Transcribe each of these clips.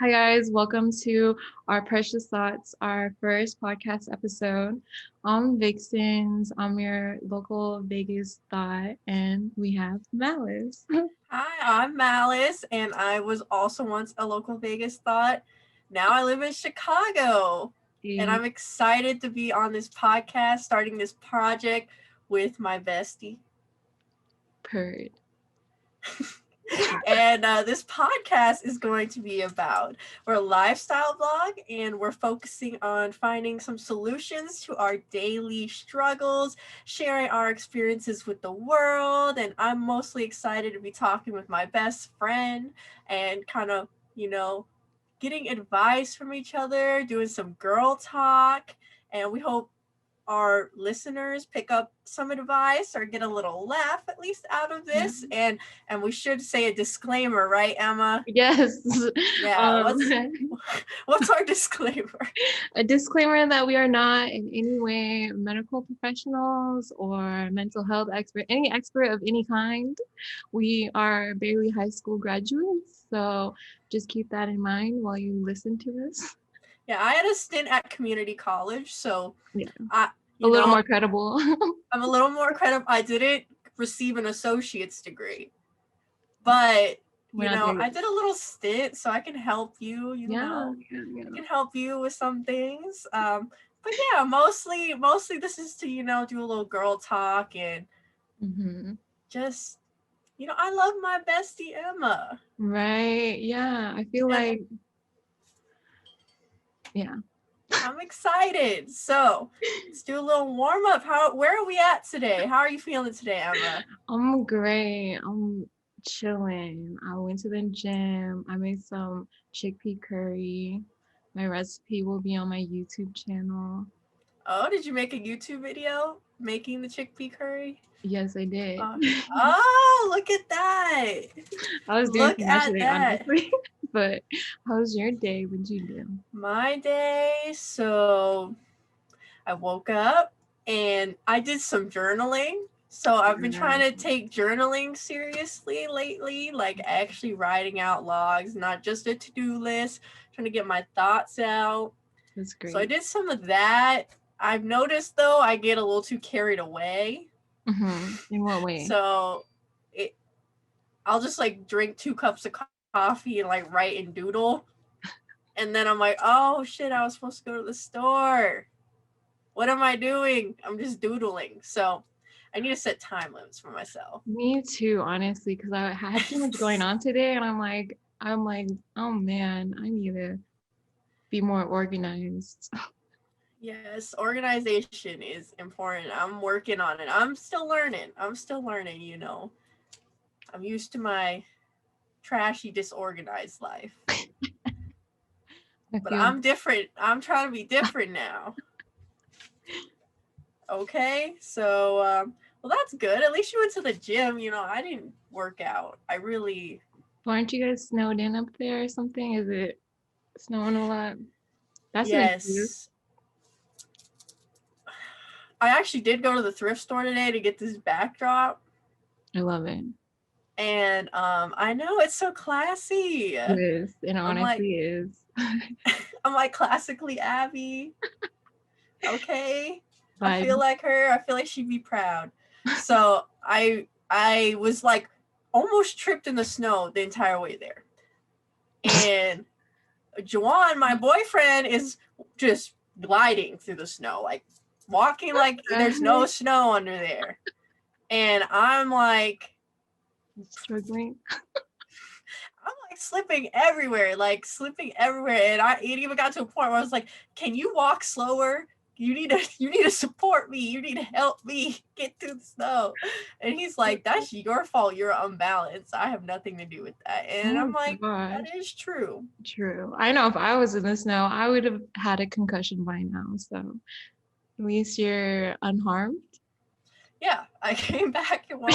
Hi guys, welcome to our Precious Thoughts, our first podcast episode. I'm Vixens, I'm your local Vegas thought, and we have Malice. Hi, I'm Malice, and I was also once a local Vegas thought. Now I live in Chicago, and I'm excited to be on this podcast, starting this project with my bestie. Purred. And this podcast is going to be about, we're a lifestyle blog, and we're focusing on finding some solutions to our daily struggles, sharing our experiences with the world. And I'm mostly excited to be talking with my best friend and kind of, getting advice from each other, doing some girl talk. And we hope our listeners pick up some advice or get a little laugh at least out of this. And we should say a disclaimer, right, Emma? Yes. Yeah. What's our disclaimer? A disclaimer that we are not in any way medical professionals or mental health expert, any expert of any kind. We are barely high school graduates, so just keep that in mind while you listen to us. Yeah, I had a stint at community college, so yeah, a little more credible. I'm a little more credible. I didn't receive an associate's degree, but I did a little stint, so I can help you. I can help you with some things. But yeah, mostly this is to do a little girl talk and just I love my bestie Emma. Right? Yeah, I feel like I'm excited. So let's do a little warm up. Where are we at today? How are you feeling today, Emma? I'm great. I'm chilling. I went to the gym. I made some chickpea curry. My recipe will be on my YouTube channel. Oh, did you make a YouTube video making the chickpea curry? Yes, I did. Oh, look at that. I was doing too much today, honestly. But how was your day? What did you do? My day, so I woke up and I did some journaling. So I've been trying to take journaling seriously lately, like actually writing out logs, not just a to-do list, trying to get my thoughts out. That's great. So I did some of that. I've noticed, though, I get a little too carried away. In what way? So I'll just like drink 2 cups of coffee and like write and doodle. And then I'm like, oh shit, I was supposed to go to the store. What am I doing? I'm just doodling. So I need to set time limits for myself. Me too, honestly, because I had too much going on today, and I'm like, oh man, I need to be more organized. Yes, organization is important. I'm working on it. I'm still learning. I'm used to my trashy, disorganized life. But I'm different. I'm trying to be different now. Okay, so well, that's good. At least you went to the gym. I didn't work out. Aren't you guys snowed in up there or something? Is it snowing a lot? That's yes. I actually did go to the thrift store today to get this backdrop. I love it. And I know it's so classy. It is. It honestly is. I'm like classically Abby. Okay. But I feel like her. I feel like she'd be proud. So I was like almost tripped in the snow the entire way there. And Juwan, my boyfriend, is just gliding through the snow, like walking like there's no snow under there. And I'm like struggling. I'm like slipping everywhere. And it even got to a point where I was like, can you walk slower? You need to support me. You need to help me get through the snow. And he's like, that's your fault. You're unbalanced. I have nothing to do with that. And I'm like, that is true. True. I know if I was in the snow, I would have had a concussion by now. So at least you're unharmed. Yeah, I came back in one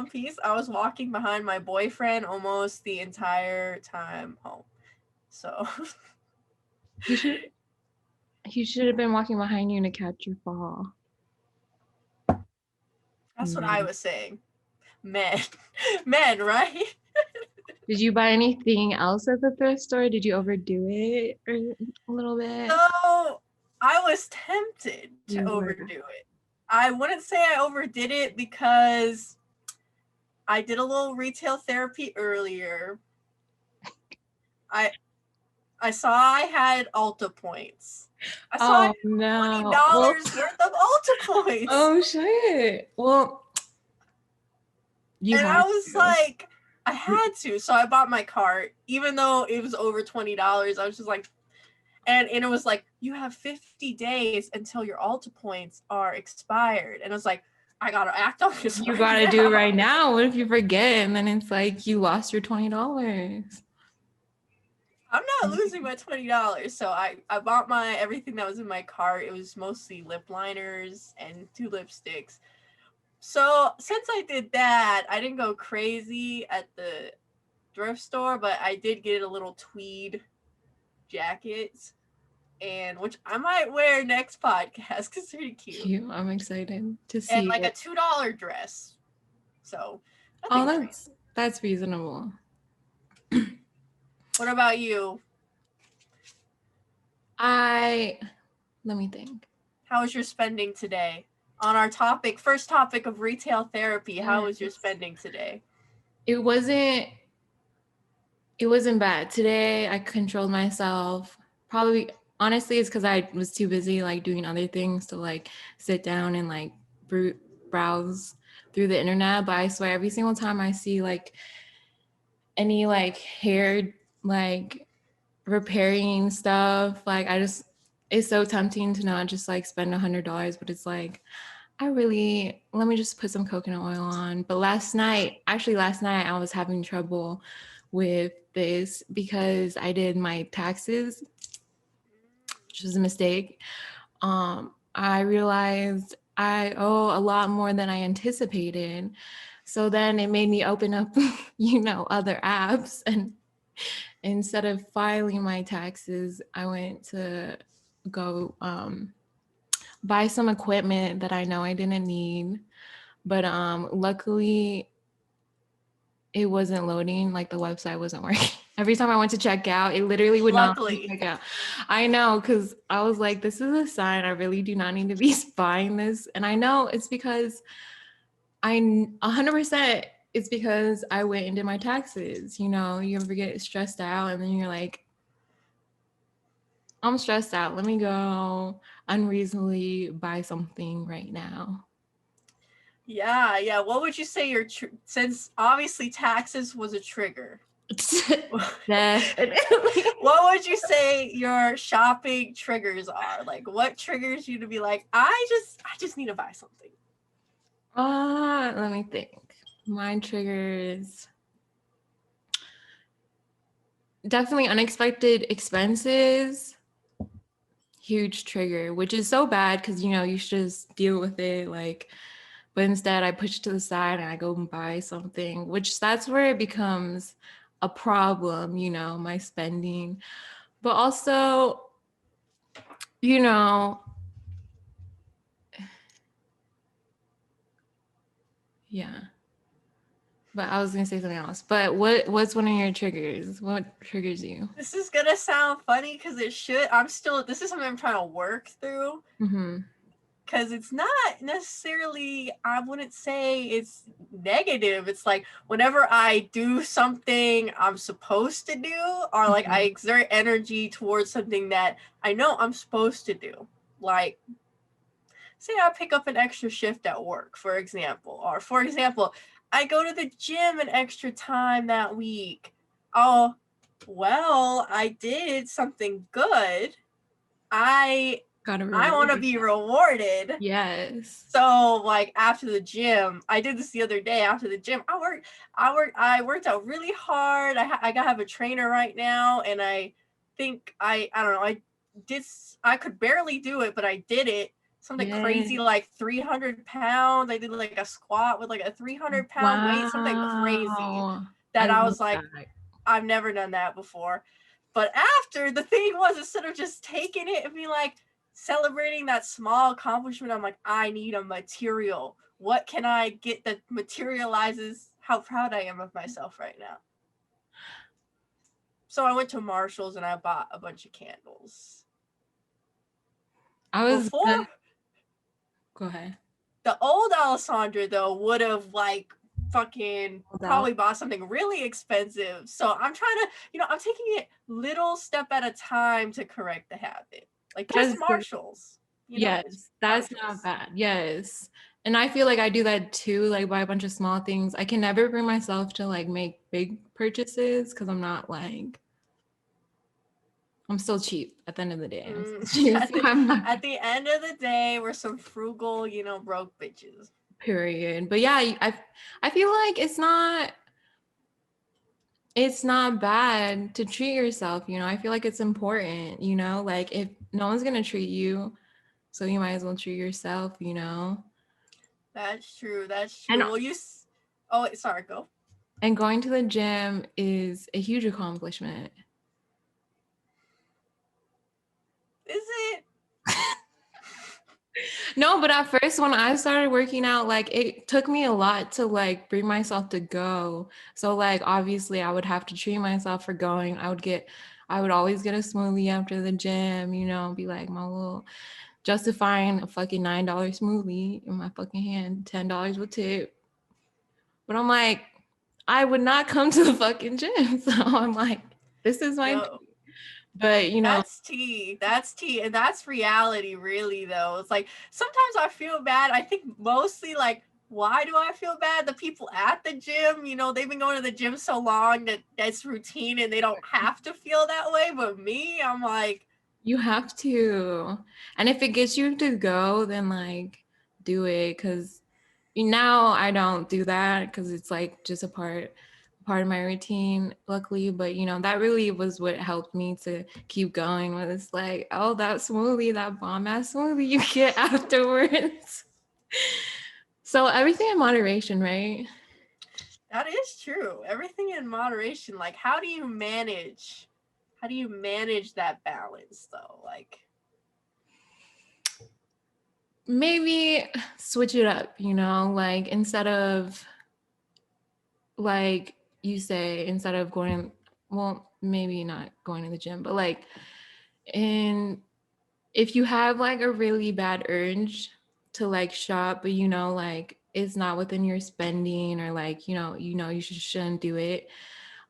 piece. I was walking behind my boyfriend almost the entire time home. So he should have been walking behind you to catch your fall. That's what I was saying. Men, right? Did you buy anything else at the thrift store? Did you overdo it or a little bit? So I was tempted to You were. overdo it. I wouldn't say I overdid it because I did a little retail therapy earlier. I I saw I had Ulta points. I saw I Oh had no. Well, $20 worth of Ulta points. oh shit. Well, you And I have was to. like, I had to. So I bought my cart, even though it was over $20. I was just like, and it was like, you have 50 days until your Ulta points are expired. And I was like, I gotta act on this You right gotta do it now. right now. What if you forget and then it's like you lost your $20? I'm not losing my $20. So I bought my everything that was in my cart. It was mostly lip liners and 2 lipsticks. So since I did that, I didn't go crazy at the thrift store, but I did get a little tweed jacket, and which I might wear next podcast because it's pretty cute. Cute. I'm excited to And see like a it. $2 dress. So Oh, nothing crazy. that's reasonable. What about you? Let me think. How was your spending today? On our topic, first topic of retail therapy, how was your Yes. spending today? It wasn't it wasn't bad. Today I controlled myself. Probably honestly it's because I was too busy like doing other things to like sit down and like browse through the internet. But I swear every single time I see like any like hair like repairing stuff, like I just it's so tempting to not just like spend $100, but it's like let me just put some coconut oil on. But last night I was having trouble with this because I did my taxes, which was a mistake. I realized I owe a lot more than I anticipated. So then it made me open up, other apps. And instead of filing my taxes, I went to go buy some equipment that I know I didn't need. But luckily it wasn't loading, like the website wasn't working. Every time I went to check out, it literally would not let me Luckily. check out. I know, because I was like, this is a sign I really do not need to be buying this. And I know it's because 100% it's because I went and did my taxes. You know, you ever get stressed out and then you're like, I'm stressed out. Let me go unreasonably buy something right now. Yeah. What would you say since obviously taxes was a trigger? Definitely. What would you say your shopping triggers are? Like what triggers you to be like, I just need to buy something. Let me think. My triggers definitely unexpected expenses. Huge trigger, which is so bad because you should just deal with it. Like, but instead I push it to the side and I go and buy something, which that's where it becomes a problem, my spending. But also, you know, yeah. But I was gonna say something else. But what's one of your triggers? What triggers you? This is gonna sound funny because it should. This is something I'm trying to work through. Mm-hmm. Because it's not necessarily, I wouldn't say it's negative. It's like whenever I do something I'm supposed to do, or like I Mm-hmm. exert energy towards something that I know I'm supposed to do. Like, say I pick up an extra shift at work, for example, or for example, I go to the gym an extra time that week. Oh, well, I did something good. I Gotta I want to reward. be rewarded. Yes. So like after the gym, I did this the other day. After the gym, I worked out really hard. I gotta have a trainer right now, and I think I don't know. I could barely do it, but I did it. Something crazy Yes. like 300 pounds. I did like a squat with like a 300-pound weight. Something crazy Wow. I that I love was like, that. I've never done that before. But after, the thing was, instead of just taking it and being like, celebrating that small accomplishment, I'm like, I need a material. What can I get that materializes how proud I am of myself right now? So I went to Marshall's and I bought a bunch of candles. I was Before, gonna go ahead. the old Alessandra though would have like fucking Hold out. probably bought something really expensive. So I'm trying to, I'm taking it little step at a time to correct the habit. Like That just is good. Marshalls, just Yes, that's not Marshalls. bad. Yes. And I feel like I do that too, like buy a bunch of small things. I can never bring myself to like make big purchases because I'm not like, I'm still cheap at the end of the day. I'm still cheap. At So I'm not, at the end of the day, we're some frugal, broke bitches. period. But yeah, I feel like it's not bad to treat yourself, I feel like it's important, like if no one's gonna treat you, so you might as well treat yourself. That's true. That's And true. Well, oh, sorry, go. and going to the gym is a huge accomplishment. Is it? No, but at first when I started working out, like it took me a lot to like bring myself to go. So like obviously I would have to treat myself for going. I would always get a smoothie after the gym, be like my little justifying a fucking $9 smoothie in my fucking hand, $10 with tip. But I'm like, I would not come to the fucking gym. So I'm like, this is my, Yo, but that's tea. That's tea. And that's reality, really, though. It's like sometimes I feel bad. I think mostly like, why do I feel bad? The people at the gym, they've been going to the gym so long that that's routine and they don't have to feel that way. But me, I'm like, you have to. And if it gets you to go, then like do it. Cause now I don't do that because it's like just a part of my routine, luckily. But that really was what helped me to keep going. Was it's like, oh, that smoothie, that bomb ass smoothie you get afterwards. So everything in moderation, right? that is true. Everything in moderation. Like, how do you manage? How do you manage that balance, though? Like, Maybe switch it up, like instead of like you say, instead of going, well, maybe not going to the gym, but like in if you have like a really bad urge to like shop, but like it's not within your spending, or like you shouldn't do it,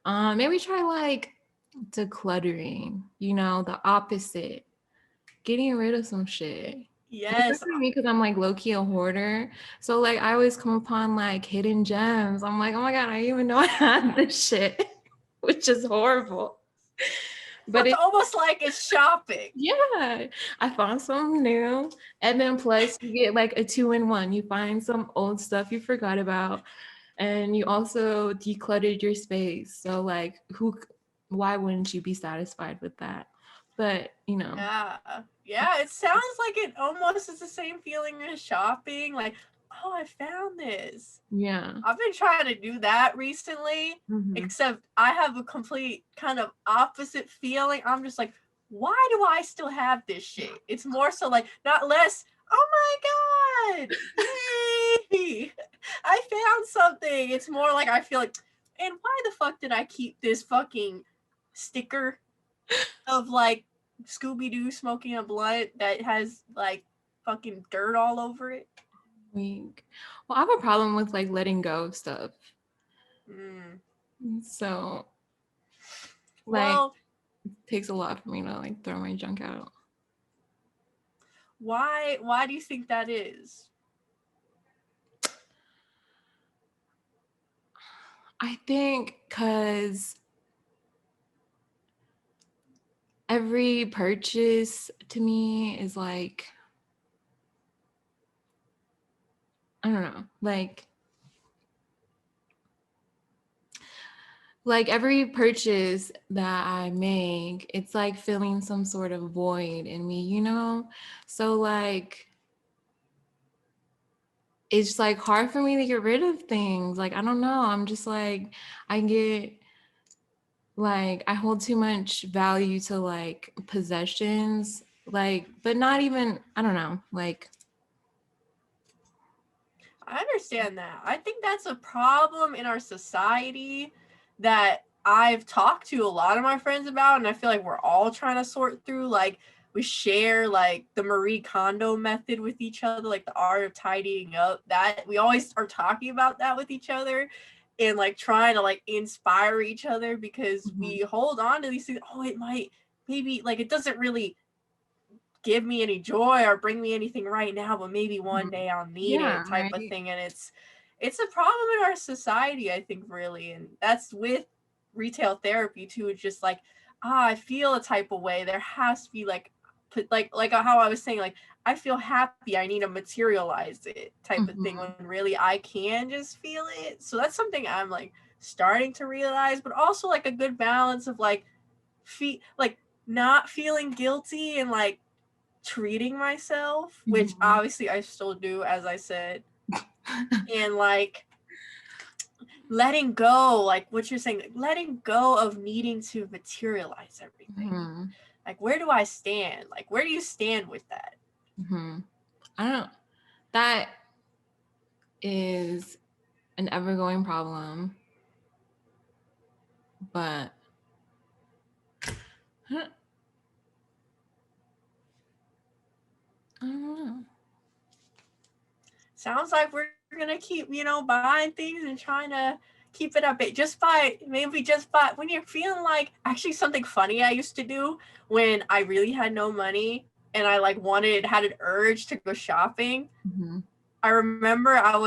maybe try like decluttering, the opposite, getting rid of some shit. And yes, especially me, because I'm like low-key a hoarder. So like I always come upon like hidden gems. I'm like, oh my God, I didn't even know I had this shit, which is horrible. But it's it almost like it's shopping. yeah, I found something new. And then plus you get like a 2-in-1. You find some old stuff you forgot about, and you also decluttered your space. So like why wouldn't you be satisfied with that? But Yeah. Yeah, it sounds like it almost is the same feeling as shopping. Like, oh, I found this. yeah. I've been trying to do that recently, Mhm. except I have a complete kind of opposite feeling. I'm just like, why do I still have this shit? It's more so like, not less, oh my God, yay, I found something. It's more like I feel like, and why the fuck did I keep this fucking sticker of like Scooby-Doo smoking a blunt that has like fucking dirt all over it? Weak. Well, I have a problem with like letting go of stuff. Mm. So like Well, it takes a lot for me to like throw my junk out. why do you think that is? I think because every purchase to me is I don't know, like every purchase that I make, it's like filling some sort of void in me. So like it's like hard for me to get rid of things. Like I don't know. I'm just like I get like I hold too much value to like possessions, like but not even, I don't know, like I understand that. I think that's a problem in our society that I've talked to a lot of my friends about, and I feel like we're all trying to sort through, like, we share like the Marie Kondo method with each other, like the art of tidying up. That we always are talking about that with each other, and like trying to like inspire each other, because we hold on to these things. Oh, it might, maybe, like, it doesn't really give me any joy or bring me anything right now, but maybe one day I'll need it, type of thing. And it's a problem in our society, I think, really. And that's with retail therapy too. It's just like, I feel a type of way. There has to be like how I was saying, like, I feel happy, I need to materialize it, type of thing, when really I can just feel it. So that's something I'm like starting to realize, but also like a good balance of like like not feeling guilty and like treating myself, which obviously I still do, as I said, and like letting go, like what you're saying, like letting go of needing to materialize everything. Like, where do I stand? Like, where do you stand with that? I don't. That is an ever-going problem, but I don't know. Sounds like we're gonna keep, buying things and trying to keep it up. Just by when you're feeling like, actually, something funny I used to do when I really had no money and I like had an urge to go shopping. I remember I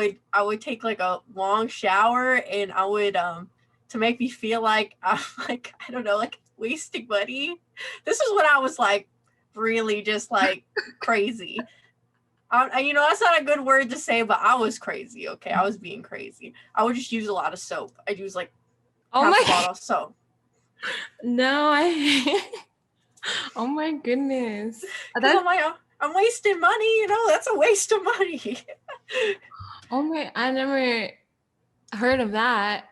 would take like a long shower, and I would to make me feel like I'm like, I don't know, like wasting money. This is when I was like really just like crazy. That's not a good word to say, but I was crazy. Okay, I was being crazy. I would just use a lot of soap. I'd use like half a bottle of soap. No, oh my goodness. Because I'm like, I'm wasting money. That's a waste of money. Oh my! I never heard of that.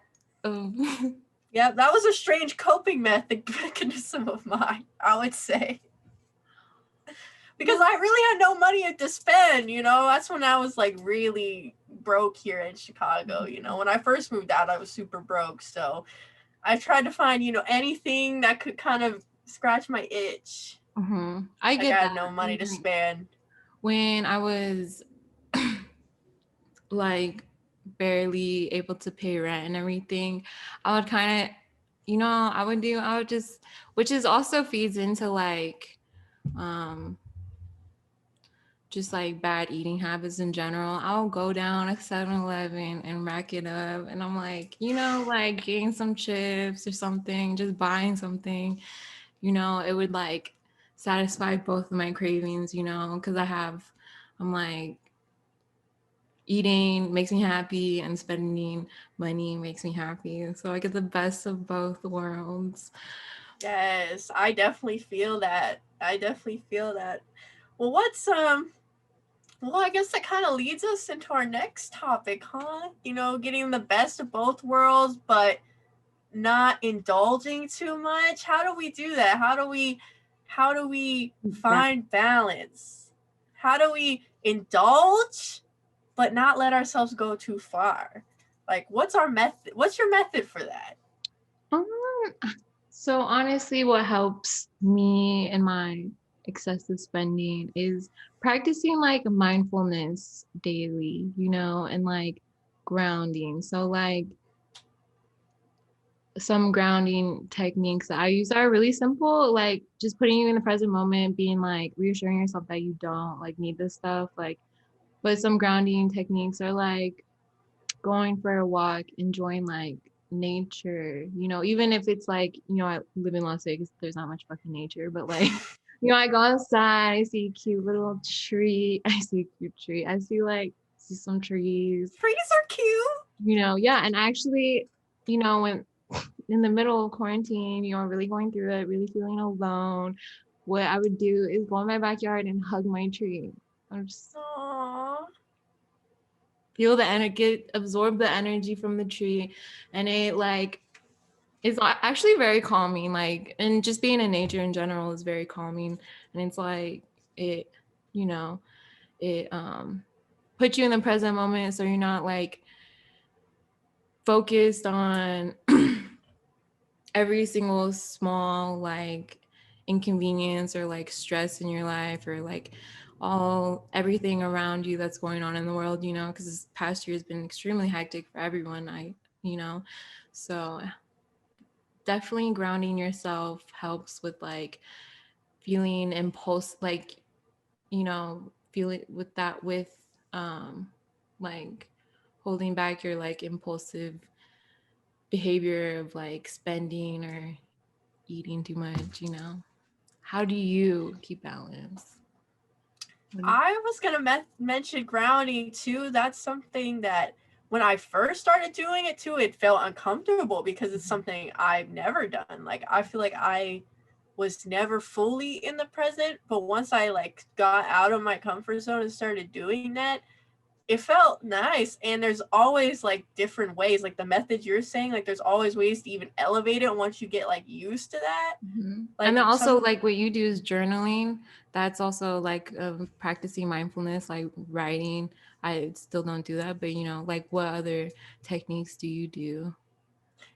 Yeah, that was a strange coping mechanism of mine, I would say. Because I really had no money to spend, That's when I was like really broke here in Chicago, When I first moved out, I was super broke. So I tried to find, anything that could kind of scratch my itch. I get I that. had no money to spend. When I was like barely able to pay rent and everything, I would kind of, I would just, which is also feeds into like, just like bad eating habits in general. I'll go down a 7-Eleven and rack it up. And I'm like, like getting some chips or something, just buying something, it would like satisfy both of my cravings, because I'm like, eating makes me happy and spending money makes me happy. So I get the best of both worlds. Yes, I definitely feel that. Well, I guess that kind of leads us into our next topic, huh? Getting the best of both worlds, but not indulging too much. How do we do that? How do we find balance? How do we indulge but not let ourselves go too far? Like, what's our method? What's your method for that? So honestly, what helps me in my excessive spending is practicing like mindfulness daily, and like grounding. So like some grounding techniques that I use are really simple, like just putting you in the present moment, being like reassuring yourself that you don't like need this stuff. Like, but some grounding techniques are like going for a walk, enjoying like nature, even if it's like, I live in Las Vegas, there's not much fucking nature, but like, I go outside, I see a cute little tree, I see some trees. Trees are cute. Yeah. And actually, when in the middle of quarantine, really going through it, really feeling alone, what I would do is go in my backyard and hug my tree. I'm just feel the energy, absorb the energy from the tree, and it like is actually very calming. Like, and just being in nature in general is very calming, and it's like it, it puts you in the present moment, so you're not like focused on every single small like inconvenience or like stress in your life, or like all everything around you that's going on in the world, you know, because this past year has been extremely hectic for everyone. You know, so definitely grounding yourself helps with like feeling impulse, like, you know, feel it with that, with um like holding back your like impulsive behavior of like spending or eating too much, you know. How do you keep balance? I was gonna mention grounding too. That's something that when I first started doing it too, it felt uncomfortable because it's something I've never done. Like I feel like I was never fully in the present, but once I like got out of my comfort zone and started doing that, it felt nice. And there's always like different ways, like the method you're saying, like there's always ways to even elevate it once you get like used to that. And Like then also some like what you do is journaling. That's also like practicing mindfulness, like writing. I still don't do that, but you know, like what other techniques do you do?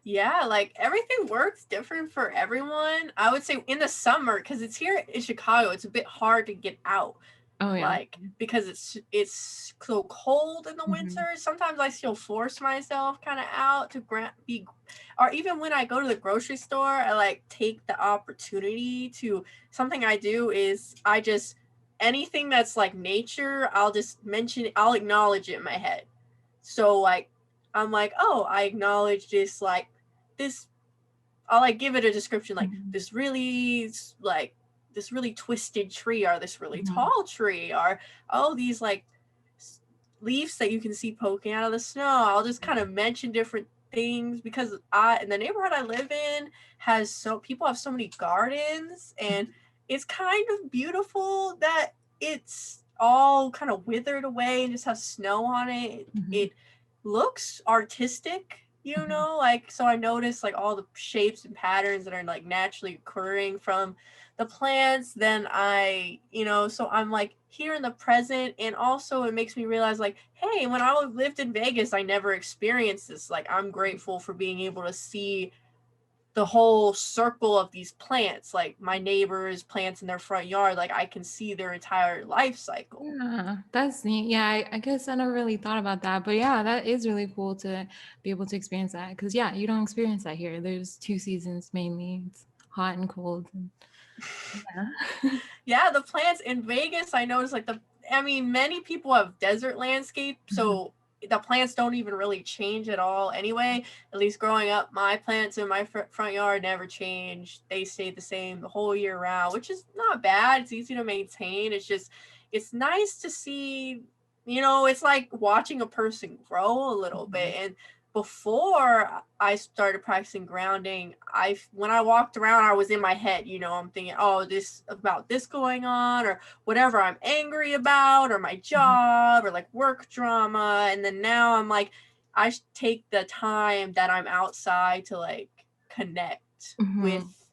Yeah, like everything works different for everyone. I would say in the summer, because it's here in Chicago, it's a bit hard to get out. Oh yeah. Like because it's so cold in the Mm-hmm. winter. Sometimes I still force myself kind of out to be, or even when I go to the grocery store, I like take the opportunity to. Something I do is I just anything that's like nature, I'll just mention, I'll acknowledge it in my head. So like I'm like, oh, I acknowledge this like this. I'll like give it a description like Mm-hmm. this really like this really twisted tree or this really Mm-hmm. tall tree or oh these like leaves that you can see poking out of the snow. I'll just kind of mention different things because I in the neighborhood I live in has so people have so many gardens and it's kind of beautiful that it's all kind of withered away and just has snow on it. Mm-hmm. It looks artistic, you Mm-hmm. know, like so I noticed like all the shapes and patterns that are like naturally occurring from the plants. Then I, you know, so I'm like here in the present. And also it makes me realize like, hey, when I lived in Vegas, I never experienced this. Like I'm grateful for being able to see the whole circle of these plants, like my neighbors plants in their front yard, like I can see their entire life cycle. Yeah, that's neat. Yeah, I guess I never really thought about that. But yeah, that is really cool to be able to experience that. Because yeah, you don't experience that here. There's two seasons mainly. It's hot and cold. And, yeah. Yeah, the plants in Vegas, I noticed like I mean, many people have desert landscape, Mhm. so the plants don't even really change at all anyway. At least growing up, my plants in my front yard never changed. They stayed the same the whole year round, which is not bad. It's easy to maintain. It's just, it's nice to see, you know, it's like watching a person grow a little bit. Mhm. And before I started practicing grounding, when I walked around, I was in my head, you know, I'm thinking, oh, this about this going on, or whatever I'm angry about, or my Mhm. job, or like work drama. And then now I'm like, I take the time that I'm outside to like connect Mhm. with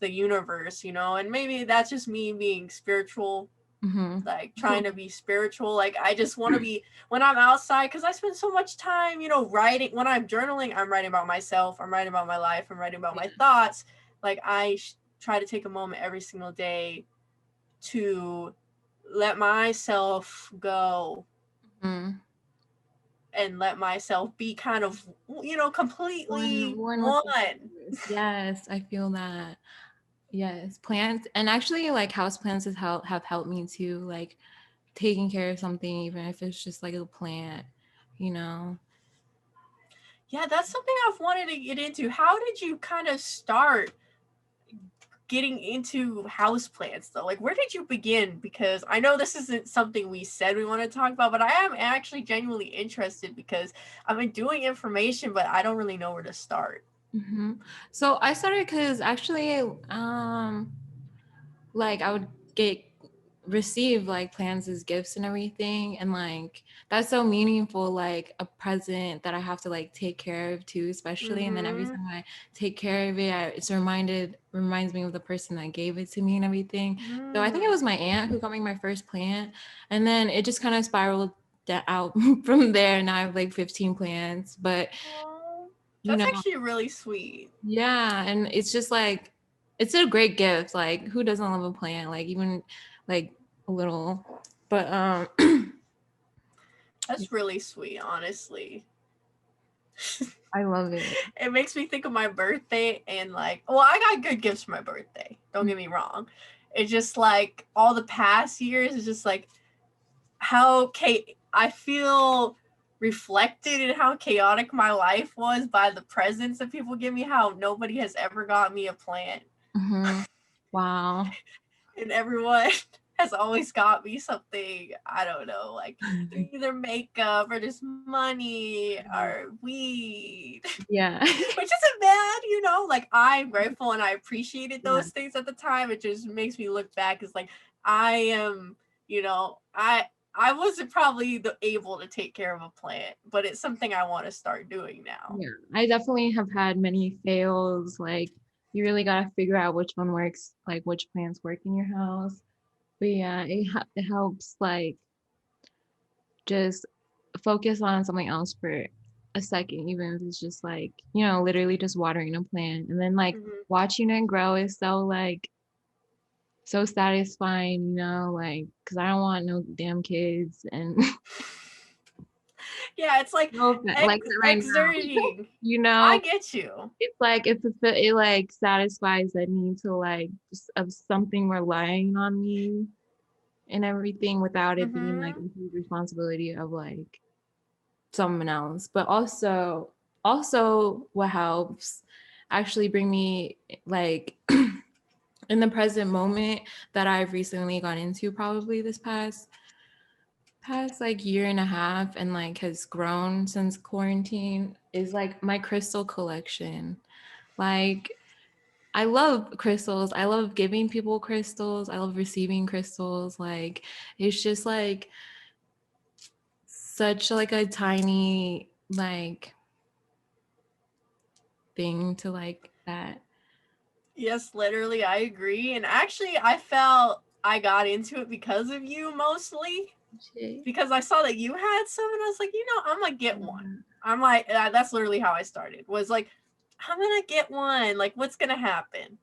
the universe, you know, and maybe that's just me being spiritual, Mhm. like trying to be spiritual. Like I just want to be when I'm outside because I spend so much time, you know, writing. When I'm journaling, I'm writing about myself. I'm writing about my life. I'm writing about Yeah. my thoughts. Like I try to take a moment every single day to let myself go Mhm. and let myself be kind of, you know, completely One with the one. universe. Yes, I feel that. Yes, plants and actually like house plants have helped me too. Like taking care of something, even if it's just like a plant, you know. Yeah, that's something I've wanted to get into. How did you kind of start getting into houseplants though? Like where did you begin? Because I know this isn't something we said we want to talk about, but I am actually genuinely interested because I've been doing information, but I don't really know where to start. Hmm. So I started because actually, like I would get receive like plans as gifts and everything, and like that's so meaningful, like a present that I have to like take care of too, especially. And then every Mm-hmm. time I take care of it, it's reminds me of the person that gave it to me and everything. So I think it Mm. was my aunt who got me my first plant, and then it just kind of spiraled out from there. Now I have like 15 plants, but Oh. you That's know. actually really sweet. Yeah, and it's just like it's a great gift. Like who doesn't love a plant? Like even like a little. But That's really sweet, honestly. I love it. It makes me think of my birthday and like, well, I got good gifts for my birthday. Don't get me wrong. It's just like all the past years is just like how I feel reflected in how chaotic my life was by the presents that people give me. How nobody has ever got me a plant, Mm-hmm. Wow. and everyone has always got me something. I don't know, like either makeup or just money or weed. Yeah. Which isn't bad, you know. Like I'm grateful and I appreciated Yeah. those things at the time. It just makes me look back as like I am, you know, I wasn't probably able to take care of a plant, but it's something I want to start doing now. Yeah. I definitely have had many fails. Like you really gotta figure out which one works, like which plants work in your house. But yeah, it helps like just focus on something else for a second, even if it's just like, literally just watering a plant. And then like Mm-hmm. watching it grow is so satisfying, like, because I don't want no damn kids and Yeah, it's like like that right now, exerting. you know, I get you. it's like it like satisfies that need to like just of something relying on me and everything without it being like Mm-hmm. a huge responsibility of like someone else. But also what helps actually bring me like in the present moment that I've recently gone into probably this past like year and a half and like has grown since quarantine is like my crystal collection. Like I love crystals. I love giving people crystals. I love receiving crystals. Like it's just like such like a tiny like thing to like that. Yes, literally, I agree. And actually, I felt I got into it because of you mostly. Shit. Because I saw that you had some, and I was like, you know, I'm gonna get one. Yeah. I'm like, that's literally how I started. Was like, I'm gonna get one. Like, what's gonna happen?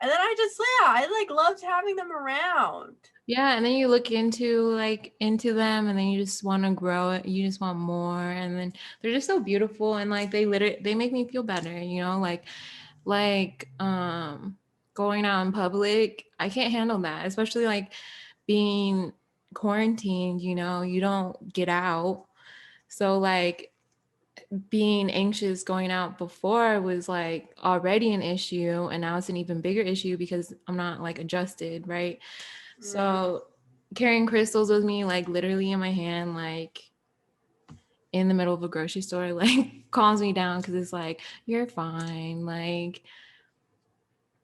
And then I like loved having them around. Yeah, and then you look into them and then you just want to grow it. You just want more and then they're just so beautiful and like they make me feel better, like going out in public. I can't handle that, especially like being quarantined, you don't get out. So like being anxious going out before was like already an issue and now it's an even bigger issue because I'm not like adjusted, right? Mm. So carrying crystals with me like literally in my hand like in the middle of a grocery store like calms me down because it's like you're fine, like,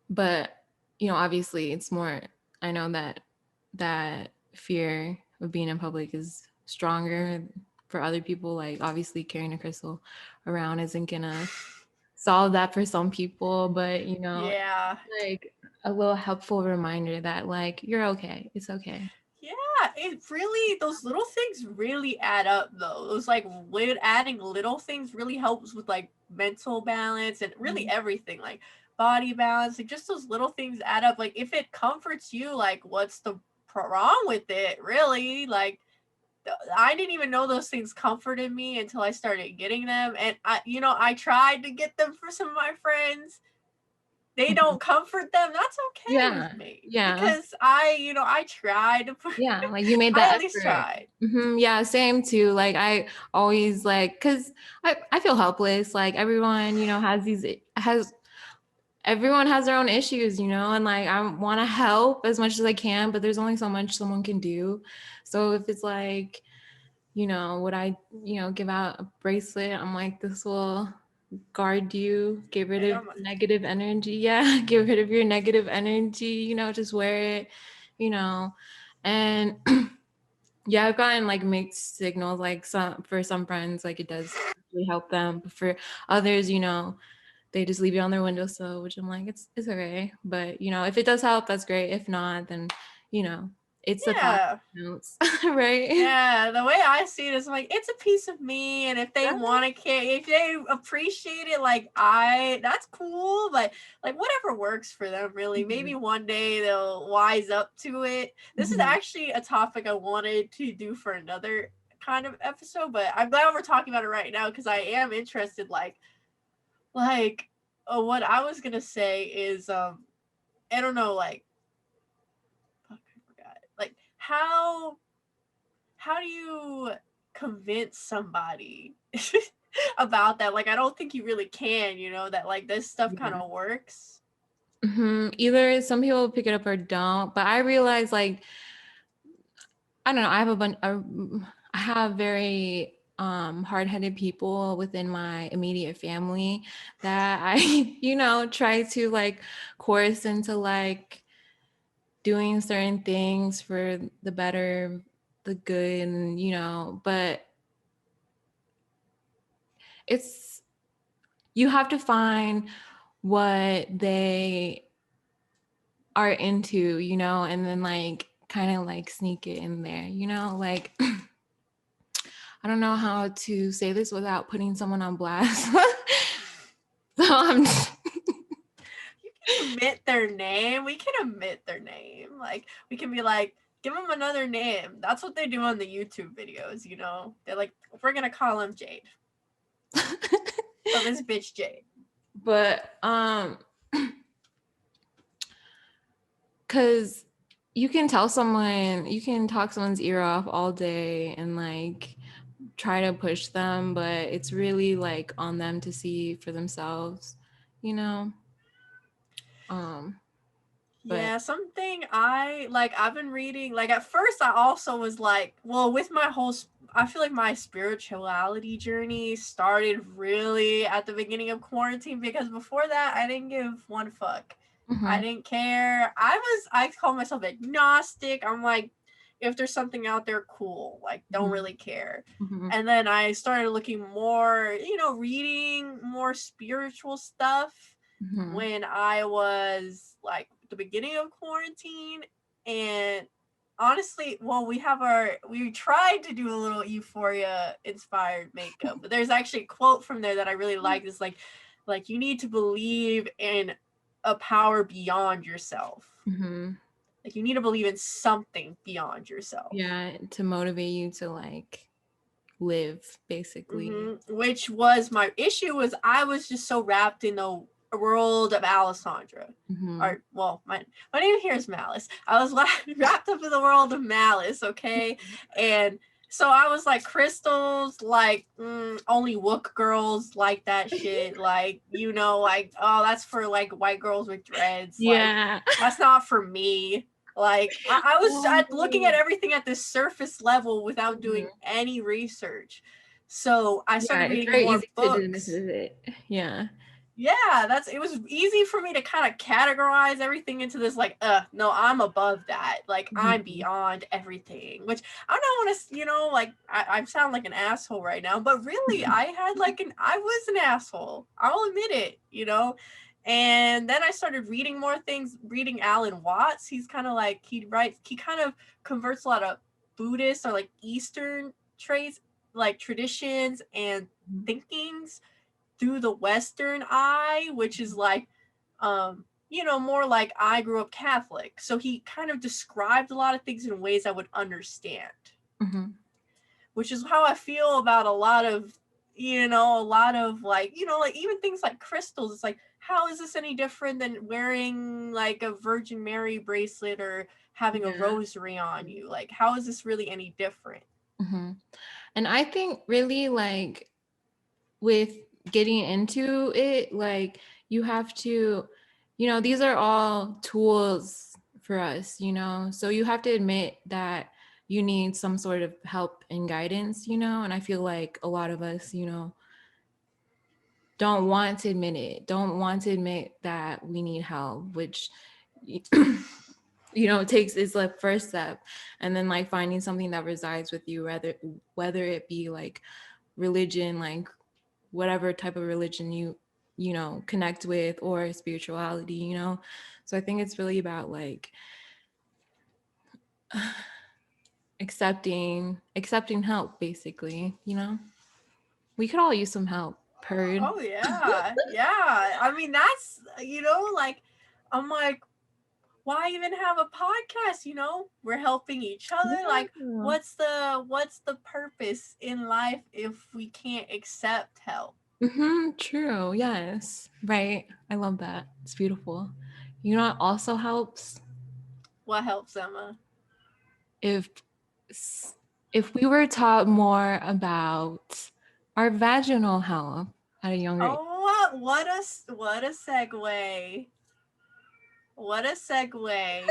but obviously it's more, I know that fear of being in public is stronger for other people. Like obviously carrying a crystal around isn't gonna solve that for some people, but Yeah. like a little helpful reminder that like you're okay, it's okay. Yeah, it really, those little things really add up though. Those like adding little things really helps with like mental balance and really everything, like body balance. Like just those little things add up. Like if it comforts you, like what's the wrong with it? Really? Like I didn't even know those things comforted me until I started getting them. And I tried to get them for some of my friends. They don't comfort them. That's okay with Yeah, me yeah, because I tried to put, yeah, like you made I that at least effort. tried. Yeah, same too. Like I always like because I feel helpless. Like everyone has everyone has their own issues, and like I want to help as much as I can, but there's only so much someone can do. So if it's like, would I, give out a bracelet, I'm like, this will guard you, get rid of negative energy. Yeah, get rid of your negative energy, just wear it, you know. And yeah, I've gotten like mixed signals, like some friends, like it does really help them, but for others, they just leave it on their windowsill, which I'm like, it's okay. But if it does help, that's great. If not, then you know, it's the thought Yeah. that counts, right? Yeah, the way I see it is like it's a piece of me, and if they Yeah. want to care, if they appreciate it, like that's cool. But like whatever works for them, really. Mhm. Maybe one day they'll wise up to it. This is Mhm. actually a topic I wanted to do for another kind of episode, but I'm glad we're talking about it right now because I am interested. Like, what I was gonna say is, I don't know, like, fuck, I forgot. Like, how do you convince somebody about that? Like, I don't think you really can, that like this stuff kind Yeah. of works. Either some people pick it up or don't, but I realize like I don't know. I have a bunch. I have very hard-headed people within my immediate family that I, try to like coerce into like doing certain things for the better, the good, and but it's you have to find what they are into, and then like kind of like sneak it in there, like I don't know how to say this without putting someone on blast. So I'm You can omit their name. We can omit their name. Like, we can be like, give them another name. That's what they do on the YouTube videos, They're like, we're gonna call him Jade. Call this bitch Jade. but cuz you can talk someone's ear off all day and like try to push them, but it's really like on them to see for themselves, you know? Um but Yeah, something I've been reading. Like, at first, I also was like, well, with my I feel like my spirituality journey started really at the beginning of quarantine because before that, I didn't give one fuck. I mhm, didn't care. I call myself agnostic. I'm like, if there's something out there, cool. Like, don't mhm, really care. mhm, And then I started looking more, reading more spiritual stuff mhm. when I was like the beginning of quarantine. And honestly, well, we tried to do a little Euphoria inspired makeup, but there's actually a quote from there that I really like. It's like you need to believe in a power beyond yourself. Mhm. Like, you need to believe in something beyond yourself. Yeah, to motivate you to like live basically. Which was my issue, was I was just so wrapped in the world of Alessandra. Mhm. Or, well, my name here is Malice. I was wrapped up in the world of Malice, okay? And so I was like, crystals, like, only Wook girls like that shit. Like, like, oh, that's for like white girls with dreads. Like, Yeah. that's not for me. Like, I was looking at everything at this surface level without doing Mhm. any research. So I Yeah, started it's reading very more easy to dismiss books. it. Yeah. Yeah, it was easy for me to kind of categorize everything into this, like, no, I'm above that. Like, I'm Mhm. beyond everything. Which I don't want to, like, I sound like an asshole right now, but really, I was an asshole. I'll admit it. And then I started reading more things, reading Alan Watts. He's kind of like, he kind of converts a lot of Buddhist or like Eastern traits, like traditions and thinkings through the Western eye, which is like, more like I grew up Catholic. So he kind of described a lot of things in ways I would understand, Mhm. which is how I feel about a lot of like even things like crystals. It's like, how is this any different than wearing like a Virgin Mary bracelet or having a Yeah. rosary on you? Like, how is this really any different? Mhm. And I think really like with getting into it, like you have to, these are all tools for us, so you have to admit that you need some sort of help and guidance, and I feel like a lot of us, don't want to admit it, don't want to admit that we need help, which takes is like first step, and then like finding something that resides with you, rather whether it be like religion, like whatever type of religion you connect with, or spirituality. So I think it's really about like accepting help, basically, you know? We could all use some help. Purred. Oh yeah, yeah. I mean, that's like I'm like, why even have a podcast? We're helping each other. Like, Yeah. what's the purpose in life if we can't accept help? True. Yes. Right. I love that. It's beautiful. You know what also helps? What helps, Emma? If if we were taught more about our vaginal health at a younger age. Oh, what a segue. What a segue.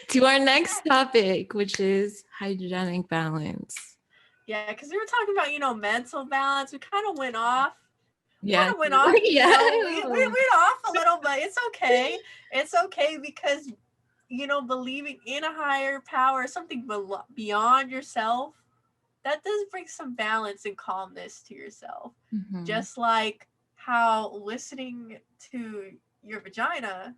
To our next topic, which is hygienic balance. Yeah, because we were talking about, mental balance. We kind of went off. We kind Yes. of went off, Yeah. we went off a little, but it's okay. It's okay because, believing in a higher power, something beyond yourself, that does bring some balance and calmness to yourself. Just like how listening to your vagina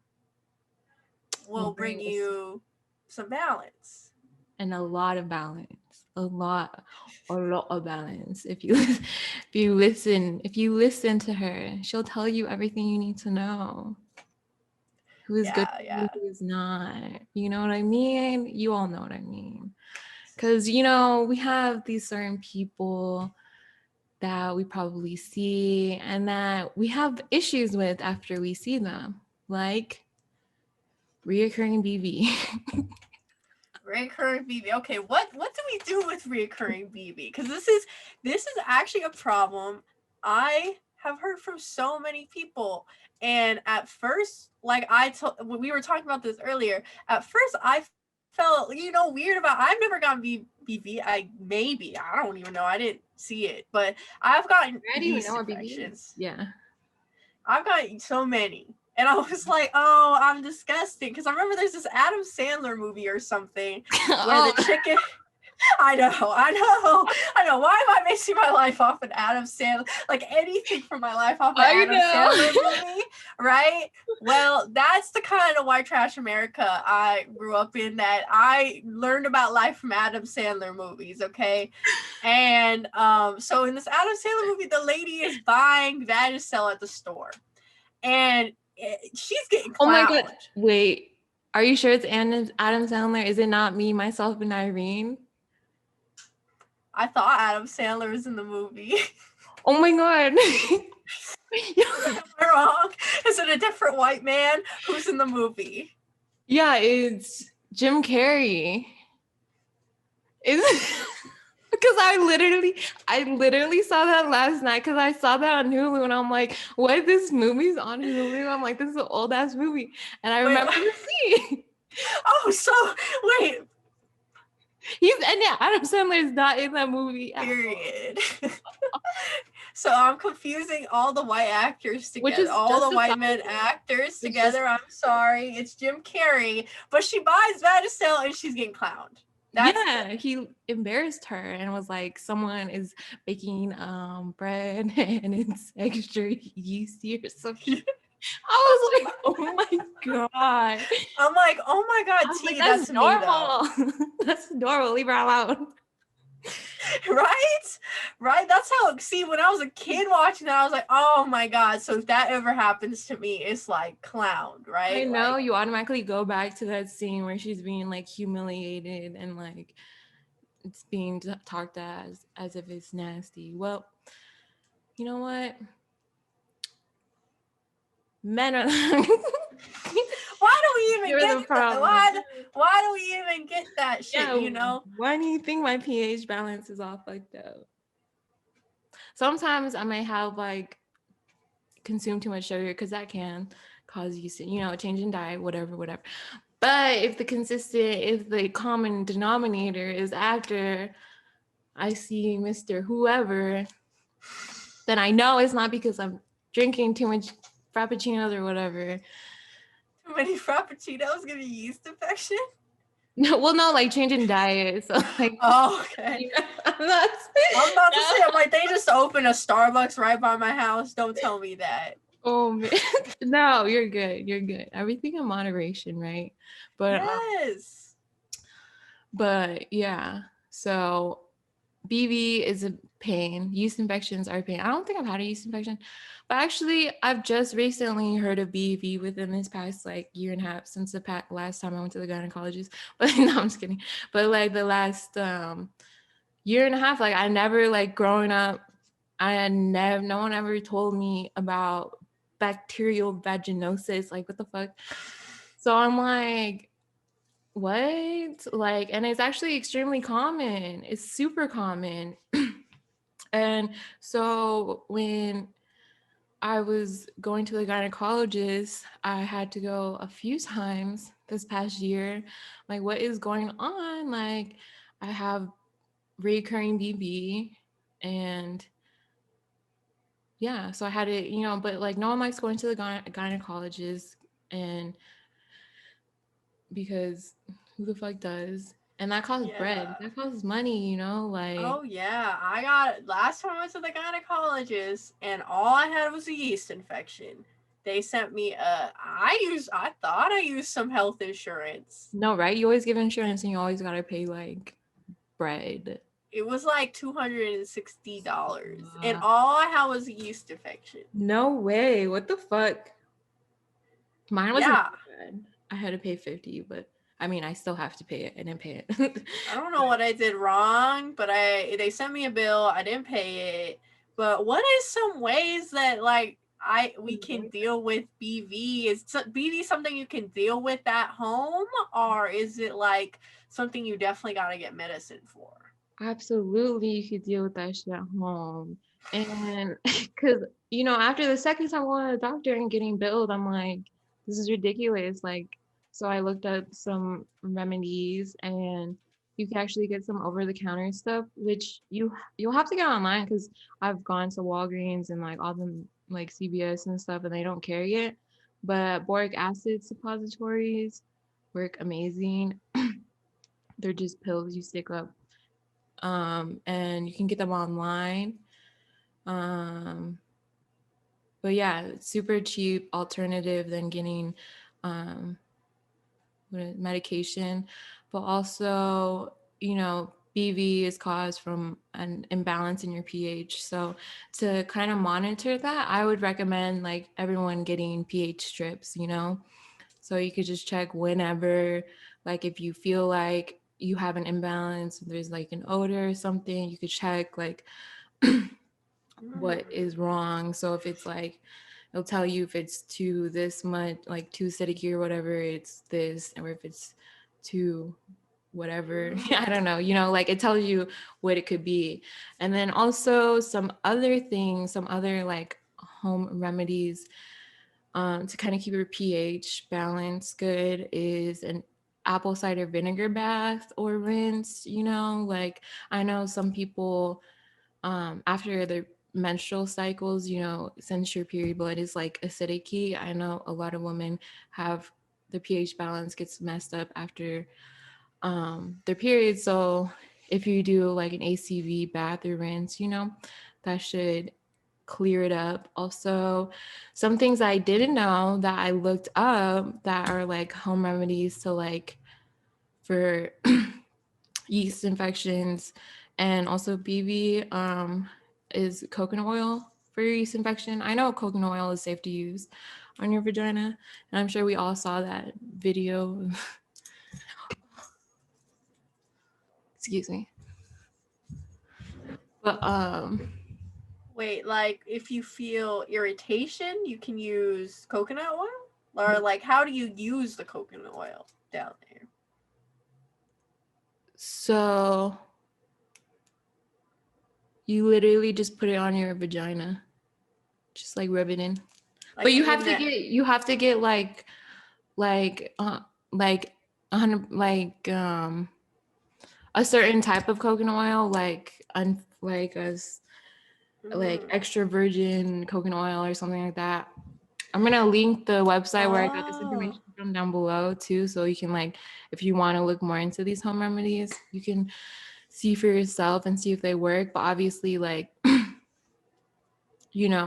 will bring you some balance. And a lot of balance. A lot of balance. If you listen to her, she'll tell you everything you need to know. Who is good for you, Yeah. who is not. You know what I mean? You all know what I mean. Because, we have these certain people that we probably see and that we have issues with after we see them, like reoccurring BV. Reoccurring BB. Okay, what do we do with reoccurring BB? Because this is actually a problem I have heard from so many people. And at first, like we were talking about this earlier. At first, I felt weird about. I've never gotten BV. I don't even know. I didn't see it, but I've gotten I didn't even yeast know what BV infections. is. Yeah. I've gotten so many. And I was like, oh, I'm disgusting. Because I remember there's this Adam Sandler movie or something where the chicken. I know. Why am I basing my life off an Adam Sandler? Like anything from my life off an Adam Sandler movie, right? Well, that's the kind of white trash America I grew up in, that I learned about life from Adam Sandler movies, okay? And so in this Adam Sandler movie, the lady is buying Vagisil at the store. And she's getting clowned. Oh my God. Wait, are you sure it's Adam Sandler? Is it not Me, Myself, and Irene? I thought Adam Sandler was in the movie. Oh my God. Am I wrong? Is it a different white man who's in the movie? Yeah, it's Jim Carrey. Because I literally saw that last night because I saw that on Hulu and I'm like, what? This movie's on Hulu? I'm like, this is an old ass movie. And I remember the scene. Oh, so wait. Adam Sandler is not in that movie. Period. So I'm confusing all the white actors together. Which is all the white men actors together. I'm sorry. It's Jim Carrey. But she buys Vagisil and she's getting clowned. He embarrassed her and was like, someone is baking bread and it's extra yeasty or something. I was like, oh my God. I'm like, oh my God, T, like, that's normal. That's normal. Leave her alone. Right? That's how, see, when I was a kid watching that, I was like, oh my God. So if that ever happens to me, it's like clowned, right? I know, you automatically go back to that scene where she's being like humiliated and like it's being talked as if it's nasty. Well, you know what? Men are why do we even get that? Why do we even get that shit, Why do you think my pH balance is all fucked up? Sometimes I might have like consume too much sugar because that can cause you to, change in diet, whatever. But if the common denominator is after I see Mr. Whoever, then I know it's not because I'm drinking too much frappuccinos or whatever. Too many frappuccinos give you yeast infection? No, well, no, like changing diet. So like, oh, okay. I'm about to say, I'm like, they just opened a Starbucks right by my house. Don't tell me that. Oh man, no, you're good. Everything in moderation, right? But yes. But yeah, so BV is a pain. Yeast infections are a pain. I don't think I've had a yeast infection, but actually, I've just recently heard of BV within this past like year and a half since the last time I went to the gynecologist. But no, I'm just kidding. But like the last year and a half, like I never like growing up, I had never no one ever told me about bacterial vaginosis. Like what the fuck? So I'm like, what? Like, and it's actually extremely common. It's super common. And so when I was going to the gynecologist, I had to go a few times this past year. Like, what is going on? Like, I have recurring BB, and yeah, so I had to, but like no one likes going to the gynecologist, and because who the fuck does? And that costs bread. Yeah. That costs money, like Oh yeah, I got last time I went to the gynecologist and all I had was a yeast infection. They sent me I thought I used some health insurance. no, right? You always give insurance and you always gotta pay like bread. It was like $260 and Uh, all I had was a yeast infection. no way. What the fuck? Mine wasn't Yeah. that bad. I had to pay 50, but I mean, I still have to pay it. I didn't pay it. I don't know what I did wrong, but they sent me a bill, I didn't pay it. But what is some ways that like we can deal with BV? Is BV something you can deal with at home, or is it like something you definitely got to get medicine for? Absolutely, you could deal with that shit at home. And because, after the second time going to the doctor and getting billed, I'm like, this is ridiculous. Like, so I looked up some remedies and you can actually get some over-the-counter stuff, which you'll have to get online because I've gone to Walgreens and like all them like CVS and stuff and they don't carry it. But boric acid suppositories work amazing. They're just pills you stick up, and you can get them online. Um, but yeah, it's super cheap alternative than getting um, medication. But also, BV is caused from an imbalance in your pH. So to kind of monitor that, I would recommend like everyone getting pH strips. So you could just check whenever, like if you feel like you have an imbalance, there's like an odor or something, you could check like what is wrong. So if it's like, it'll tell you if it's too this much, like too acidic or whatever, it's this, or if it's too whatever, I don't know, like it tells you what it could be. And then also some other things, some other like home remedies to kind of keep your pH balance good is an apple cider vinegar bath or rinse. Like I know some people after their menstrual cycles, since your period blood is like acidic, I know a lot of women have the pH balance gets messed up after their period. So if you do like an ACV bath or rinse, that should clear it up. Also, some things I didn't know that I looked up that are like home remedies to like for yeast infections and also BV is coconut oil for your yeast infection. I know coconut oil is safe to use on your vagina, and I'm sure we all saw that video. Excuse me. But Wait, like if you feel irritation, you can use coconut oil? Or like how do you use the coconut oil down there? so you literally just put it on your vagina, just like rub it in. But Like you have to get like like 100 a certain type of coconut oil, like as like extra virgin coconut oil or something like that. I'm gonna link the website where I got this Oh. information from down below too, so you can like if you want to look more into these home remedies, you can see for yourself and see if they work. But obviously, like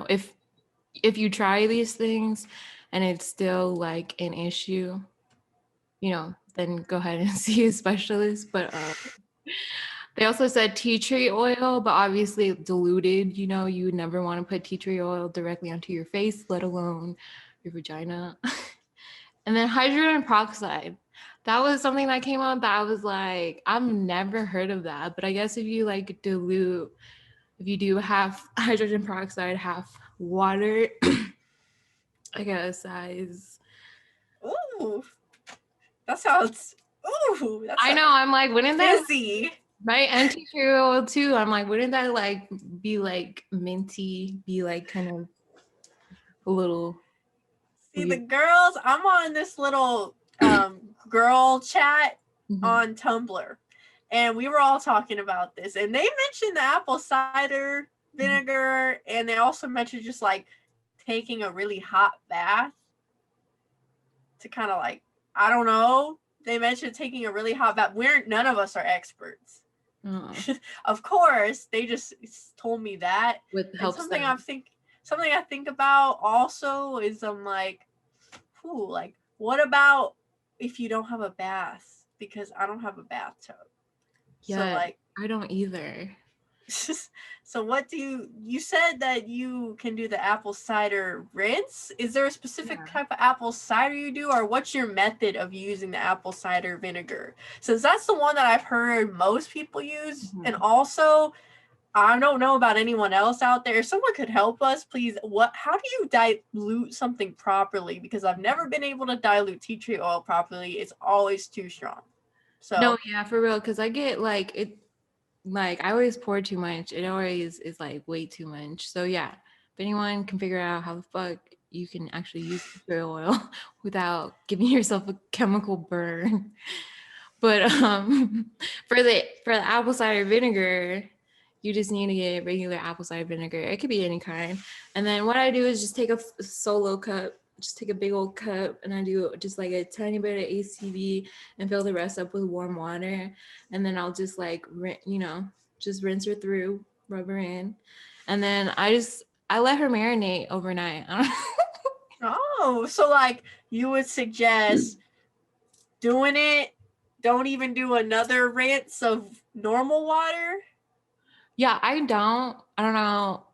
if you try these things and it's still like an issue, then go ahead and see a specialist. But they also said tea tree oil, but obviously diluted. You know, you would never want to put tea tree oil directly onto your face, let alone your vagina. And then hydrogen peroxide. That was something that came out that I was like, I've never heard of that. But I guess if you like dilute, if you do half hydrogen peroxide, half water, I guess that is. Ooh, that sounds. Ooh, that's I know. I'm like, wouldn't that fizzy. right? And tea tree oil too. I'm like, wouldn't that like be like minty? Be like kind of a little See, the weird. girls, I'm on this little girl chat Mm-hmm. on Tumblr, and we were all talking about this, and they mentioned the apple cider vinegar, and they also mentioned just like taking a really hot bath to kind of like, I don't know. They mentioned taking a really hot bath. None of us are experts. Oh, Of course, they just told me that. with And helps them. something I think about also is I'm like, ooh, like what about if you don't have a bath? Because I don't have a bathtub. So Yeah, like I don't either. so what do you said that you can do the apple cider rinse? Is there a specific Yeah. type of apple cider you do, or what's your method of using the apple cider vinegar? Since that's the one that I've heard most people use, and also I don't know about anyone else out there. If someone could help us, please. How do you dilute something properly? Because I've never been able to dilute tea tree oil properly. It's always too strong. No, So, yeah, for real. Cause I get like it, like I always pour too much. It always is like way too much. So yeah, if anyone can figure out how the fuck you can actually use tea tree oil without giving yourself a chemical burn. But for the apple cider vinegar, you just need to get regular apple cider vinegar. It could be any kind. And then what I do is just take a solo cup, just take a big old cup, and I do just like a tiny bit of ACV and fill the rest up with warm water. And then I'll just like just rinse her through, rub her in, and then I let her marinate overnight. oh, so like you would suggest doing it, don't even do another rinse of normal water? Yeah, I don't know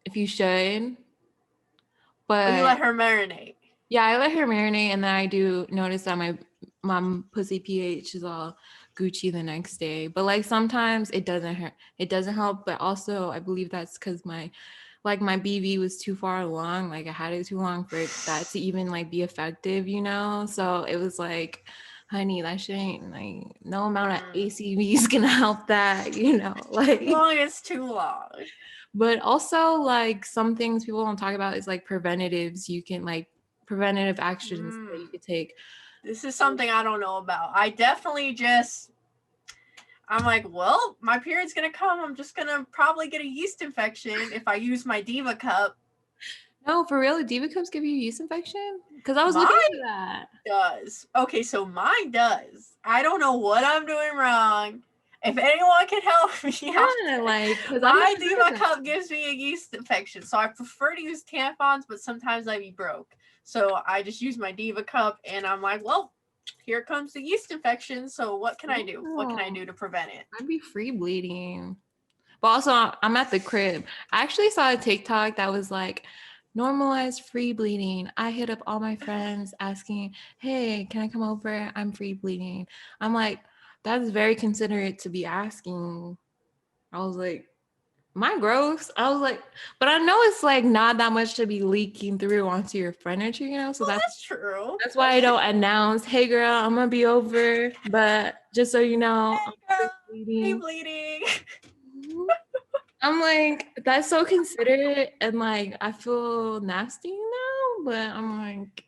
if you should, Or you but let her marinate? yeah, I let her marinate, and then I do notice that my mom pussy pH is all Gucci the next day. But like sometimes it doesn't hurt. It doesn't help. But also I believe that's because my BV was too far along. Like I had it too long for that to even like be effective, you know? So it was like, honey, that shit ain't like no amount of ACV is gonna help that, you know? Too Like long is too long. but also like some things people don't talk about is like preventatives. You can like preventative actions that you could take. This is something I don't know about. I definitely just I'm like, well, my period's gonna come. I'm just gonna probably get a yeast infection if I use my Diva cup. No, for real, Diva cups give you yeast infection? Because I was Mine looking into that. does. Okay, so mine does. I don't know what I'm doing wrong. If anyone can help me out, Yeah, like because I've my never heard of Diva that. cup gives me a yeast infection. So I prefer to use tampons, but sometimes I be broke. So I just use my Diva cup, and I'm like, well, here comes the yeast infection. So what can I do? What can I Oh, do to prevent it? I'd be free bleeding. But also, I'm at the crib. I actually saw a TikTok that was like, normalize free bleeding. I hit up all my friends asking, hey, can I come over? I'm free bleeding. I'm like, that's very considerate to be asking. I was like, am I gross? I was like, but I know it's like not that much to be leaking through onto your furniture, you know? So Well, that's true. that's why I don't announce, hey girl, I'm gonna be over. But just so you know, I'm Hey, free girl, free bleeding. bleeding. I'm like, that's so considerate, and like I feel nasty now, but I'm like,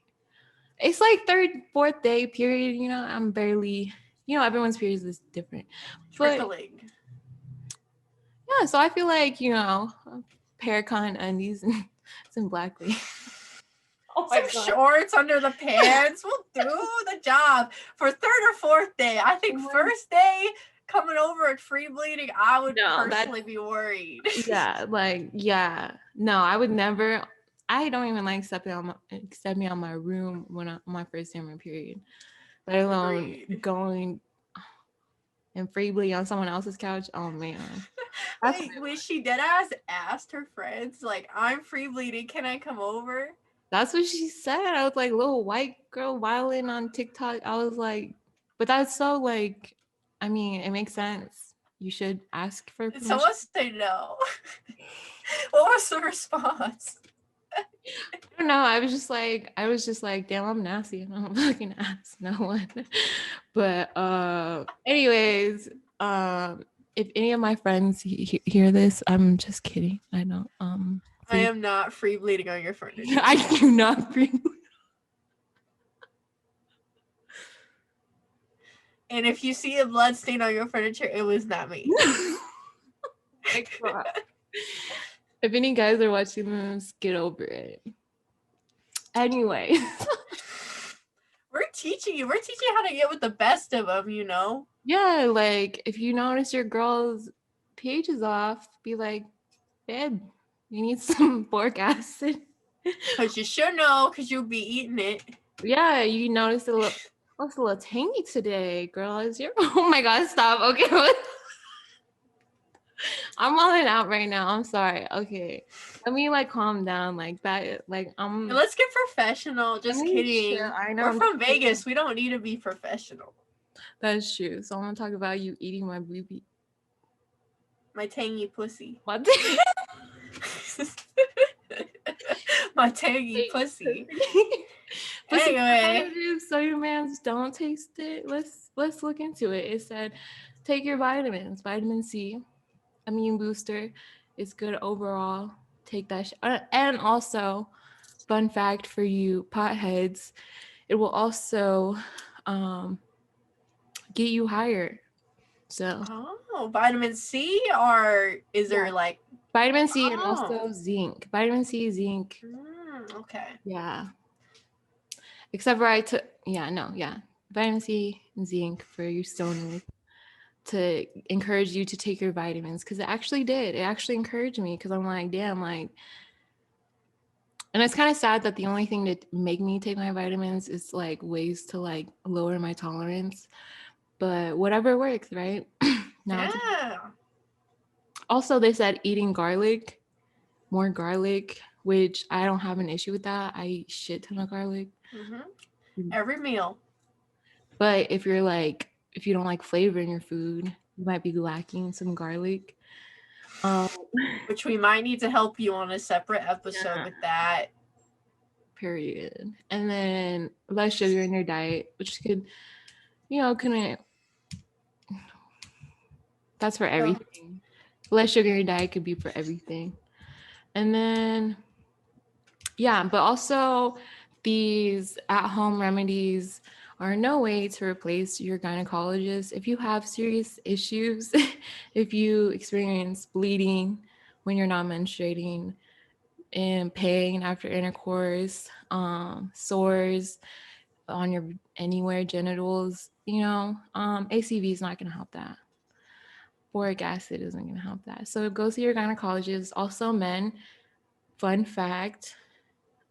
it's like third, fourth day period, you know. I'm barely, everyone's period is different. But Trickling. yeah, so I feel like, Paracon undies and some black lace. Oh Some my god. shorts under the pants will do the job for third or fourth day. I think first day coming over at free bleeding, I would No, personally be worried. yeah. No, I would never. I don't even like stepping on my room when on my first day of my period. let alone Agreed. going and free bleed on someone else's couch. Oh man, that's Wait, when she dead ass asked her friends, like, I'm free bleeding, can I come over? that's what she said. I was like, little white girl wilding on TikTok. I was like, but that's so like, I mean, it makes sense. You should ask for Did permission. someone say no? What was the response? I don't know. I was just like, damn, I'm nasty. I don't fucking ask no one. But anyways, if any of my friends hear this, I'm just kidding. I don't I free am not free bleeding on your furniture. I do not free. And if you see a blood stain on your furniture, it was not me. Like, if any guys are watching this, get over it. Anyway. We're teaching you. We're teaching you how to get with the best of them, you know? Yeah, like if you notice your girl's pH is off, be like, babe, you need some boric acid. Because you sure know, because you'll be eating it. Yeah, you notice looks a little tangy today, girl. Is your oh my god, stop. Okay. I'm walling out right now. I'm sorry. Okay. Let me like calm down like that. Like Let's get professional. let Just me chill. kidding. I know We're I'm from kidding. Vegas. We don't need to be professional. That's true. So I'm gonna talk about you eating my booby. My tangy pussy. What? My tangy pussy. Pussy Anyway. competitive, so your mans don't taste it. Let's look into it. It said take your vitamins. Vitamin C, immune booster. It's good overall. Take that and also fun fact for you potheads, it will also get you higher. So Oh, vitamin C, or is there yeah, like vitamin C and oh also zinc. Vitamin C, zinc. okay. Yeah. Except for I took vitamin C and zinc for your stoners to encourage you to take your vitamins because it actually did. It actually encouraged me because I'm like, damn, like, and it's kind of sad that the only thing that make me take my vitamins is like ways to like lower my tolerance, but whatever works, right? Now, Yeah. also they said eating garlic, more garlic, which I don't have an issue with that. I eat shit ton of garlic. Every meal. But if you don't like flavor in your food, you might be lacking some garlic. Um, Which we might need to help you on a separate episode with that. period. And then less sugar in your diet, which could, couldn't. That's for So, everything. Less sugar in your diet could be for everything. And then, yeah, but also these at-home remedies are no way to replace your gynecologist. If you have serious issues, if you experience bleeding when you're not menstruating, and pain after intercourse, sores on your anywhere genitals, ACV is not going to help that. Boric acid isn't going to help that. So go see your gynecologist. Also, men. Fun fact: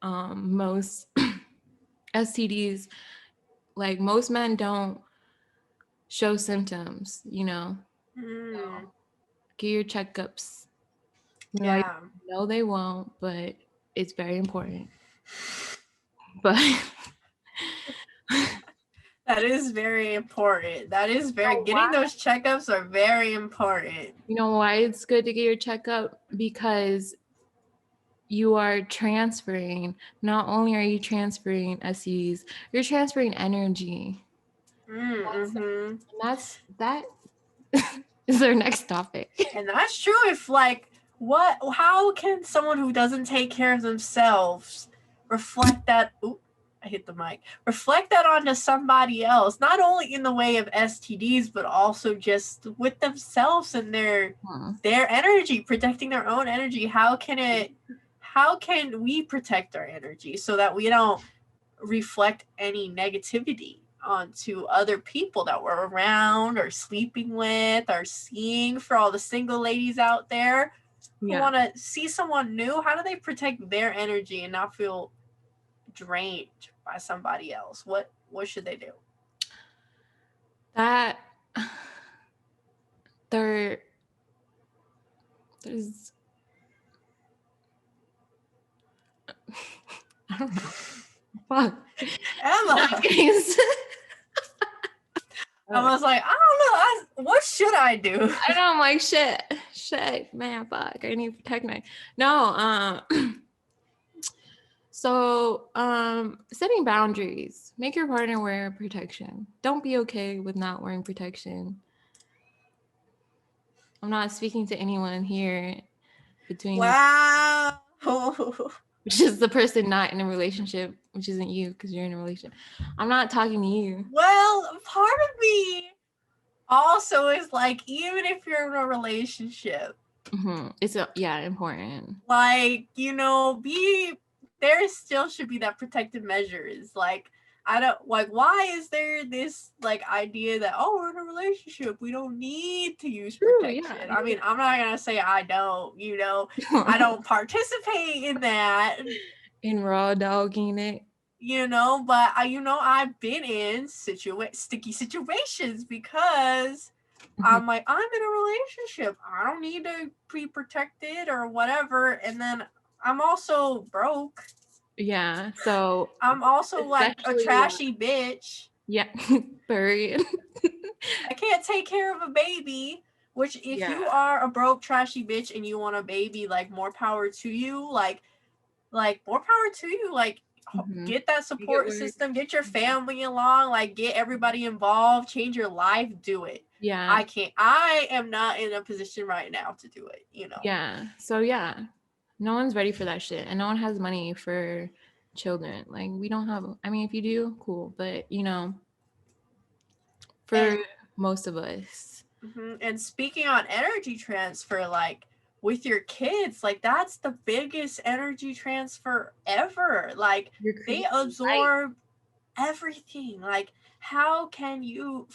most STDs, like most men, don't show symptoms. So get your checkups. yeah. No, they won't, but it's very important. But That is very important. That is very getting why? those checkups are very important. You know why it's good to get your checkup? Because you are transferring, not only are you transferring SEs, you're transferring energy. Mm-hmm. That is our next topic. And that's true. If like how can someone who doesn't take care of themselves reflect that I hit the mic. Reflect that onto somebody else, not only in the way of STDs, but also just with themselves and their energy, protecting their own energy. How can we protect our energy so that we don't reflect any negativity onto other people that we're around or sleeping with or seeing? For all the single ladies out there who want to see someone new, how do they protect their energy and not feel drained by somebody else? What should they do? that there's I don't know. Fuck. Emma. I was like, I don't know. What should I do? I know. I'm like, shit, man, fuck. I need to protect my. No. So, setting boundaries. Make your partner wear protection. Don't be okay with not wearing protection. I'm not speaking to anyone here between, Wow. which is the person not in a relationship, which isn't you because you're in a relationship. I'm not talking to you. Well, part of me also is like, even if you're in a relationship, It's important. like, there still should be that protective measures. Like, I don't like, why is there this like idea that, oh, we're in a relationship, we don't need to use protection? Yeah. I mean, I'm not gonna say I don't, I don't participate in that, in raw dogging it. But I've been in sticky situations because I'm like, I'm in a relationship, I don't need to be protected or whatever, and then I'm also broke. Yeah, so I'm also like a trashy bitch. Yeah, period. I can't take care of a baby, which if you are a broke trashy bitch and you want a baby, like, more power to you, like more power to you, like, get that support system, get your family along, like, get everybody involved, change your life, do it. Yeah. I am not in a position right now to do it, Yeah. So no one's ready for that shit, and no one has money for children. Like, we don't have, I mean, if you do, cool, but for most of us. And speaking on energy transfer, like, with your kids, like, that's the biggest energy transfer ever. Like, they absorb everything. Like, how can you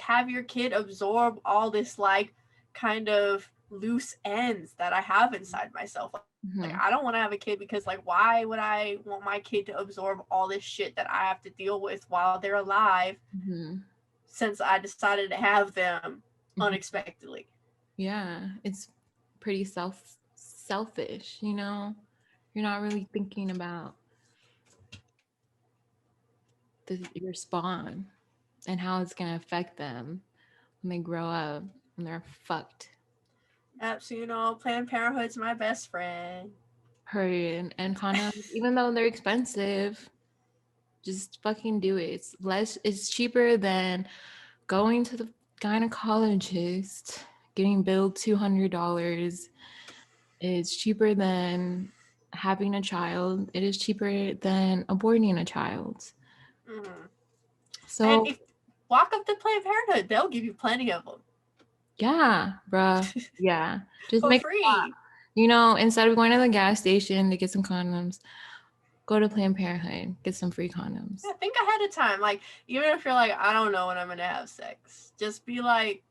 have your kid absorb all this, like, kind of loose ends that I have inside myself? Like, I don't want to have a kid because, like, why would I want my kid to absorb all this shit that I have to deal with while they're alive, since I decided to have them unexpectedly? Yeah, it's pretty selfish, You're not really thinking about your spawn and how it's going to affect them when they grow up and they're fucked. So, Planned Parenthood's my best friend. Period. And condoms, even though they're expensive, just fucking do it. It's cheaper than going to the gynecologist, getting billed $200. It's cheaper than having a child. It is cheaper than aborting a child. So, and if walk up to Planned Parenthood, they'll give you plenty of them. Yeah, bruh. Yeah. Just for make free. Instead of going to the gas station to get some condoms, go to Planned Parenthood, get some free condoms. Yeah, think ahead of time. Like, even if you're like, I don't know when I'm gonna have sex, just be like,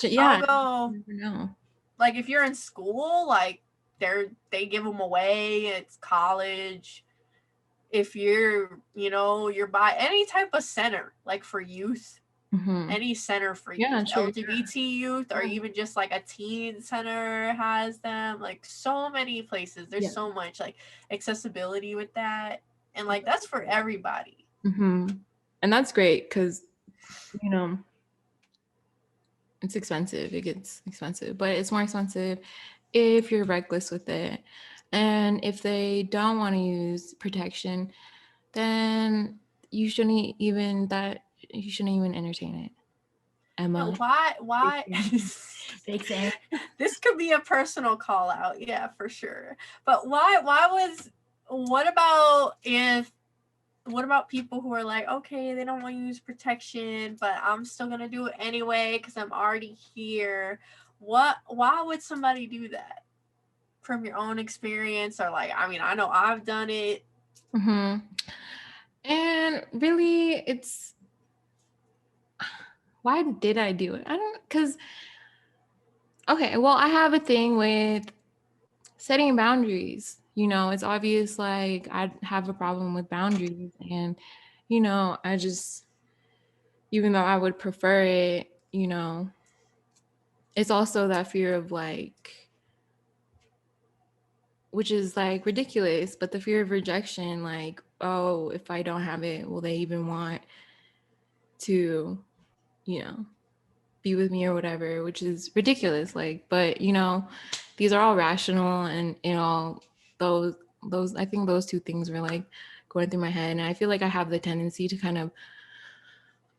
I'll go. You never know. Like, if you're in school, like, they give them away. It's college. If you're by any type of center, like, for youth, any center for youth, LGBT youth, or even just like a teen center has them. Like, so many places. There's so much, like, accessibility with that, and, like, that's for everybody. And that's great because it's expensive. It gets expensive, but it's more expensive if you're reckless with it. And if they don't want to use protection, then you shouldn't even entertain it. Emma. Why? This could be a personal call out, yeah, for sure. But what about people who are like, okay, they don't want to use protection, but I'm still gonna do it anyway because I'm already here? Why would somebody do that? From your own experience, or, like, I mean, I know I've done it. And really, it's, why did I do it? Because, okay, well, I have a thing with setting boundaries. It's obvious, like, I have a problem with boundaries, and, I just even though I would prefer it, it's also that fear of like, which is like ridiculous, but the fear of rejection, like, oh, if I don't have it, will they even want to, you know, be with me or whatever, which is ridiculous. Like, but these are all rational, and those I think those two things were like going through my head, and I feel like I have the tendency to kind of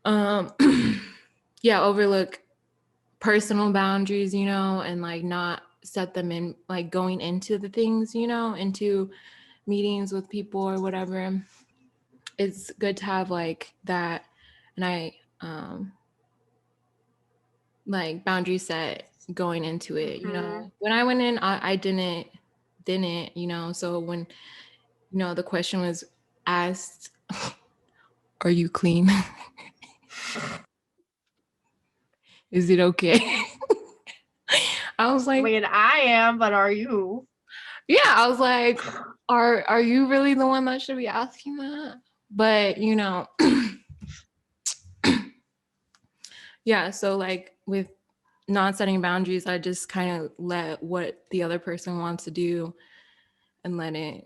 um yeah, overlook personal boundaries, and like not set them in, like going into the things, into meetings with people or whatever. It's good to have like that, and I like boundary set going into it. Mm-hmm. When I went in, I didn't, so when the question was asked, are you clean? Is it okay? I was I like, mean, I am, but are you? yeah, I was like, are you really the one that should be asking that? But yeah, so like with not setting boundaries, I just kind of let what the other person wants to do and let it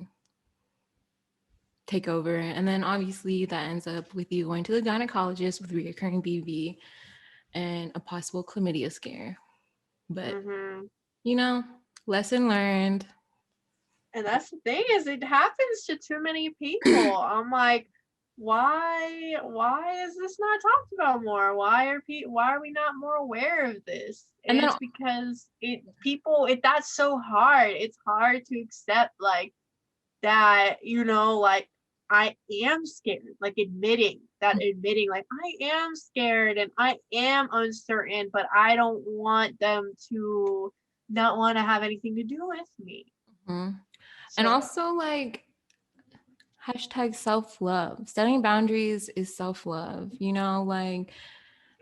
take over. And then obviously that ends up with you going to the gynecologist with reoccurring BV and a possible chlamydia scare. But Mm-hmm. you know, lesson learned. And that's the thing, is it happens to too many people. I'm like, why is this not talked about more? Why are we not more aware of this? And And then it's because that's so hard. It's hard to accept like that, like I am scared, like admitting like I am scared and I am uncertain, but I don't want them to not want to have anything to do with me. mhm. And So, also like hashtag self-love. Setting boundaries is self-love, like,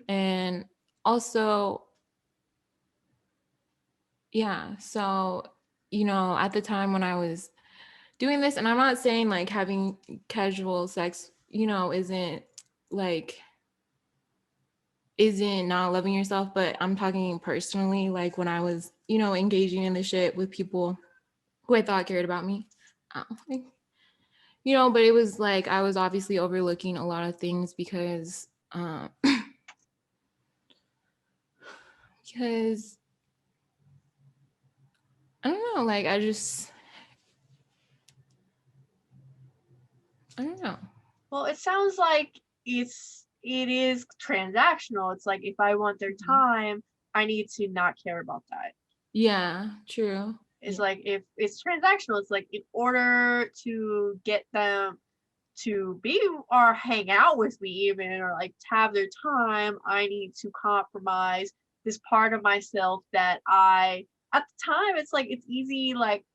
and also, yeah. So, at the time when I was doing this, and I'm not saying like having casual sex, like isn't not loving yourself, but I'm talking personally, like when I was, engaging in the shit with people who I thought cared about me. Like, but it was like I was obviously overlooking a lot of things because I don't know, like I don't know. well, it sounds like it is transactional. It's like if I want their Mhm. time, I need to not care about that. Yeah, true. It's Yeah. like if it's transactional, it's like in order to get them to be or hang out with me even, or like to have their time, I need to compromise this part of myself that I at the time, it's like it's easy, like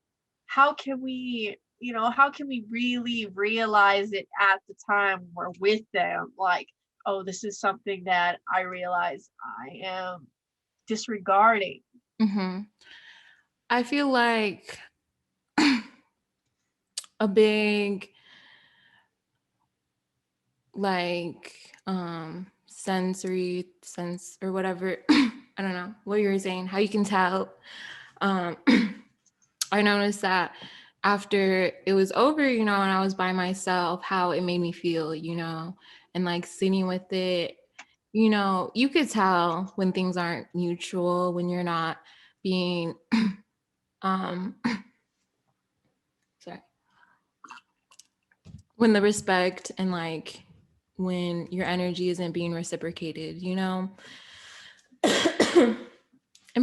how can we really realize it at the time we're with them, like, oh, this is something that I realize I am disregarding. Hmm. I feel like a big like sensory sense or whatever. I don't know what you were saying, how you can tell. um I noticed that after it was over, and I was by myself, how it made me feel, and like sitting with it, you could tell when things aren't mutual, when you're not being um sorry, when the respect and like when your energy isn't being reciprocated, and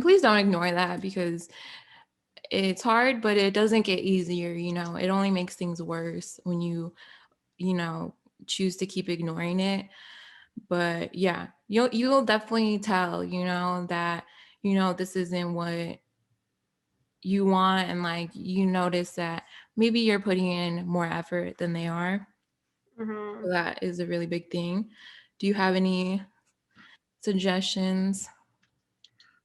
please don't ignore that, because it's hard, but it doesn't get easier. It only makes things worse when you know choose to keep ignoring it. But yeah, you'll definitely tell, that this isn't what you want, and like you notice that maybe you're putting in more effort than they are. Hmm. So that is a really big thing. Do you have any suggestions?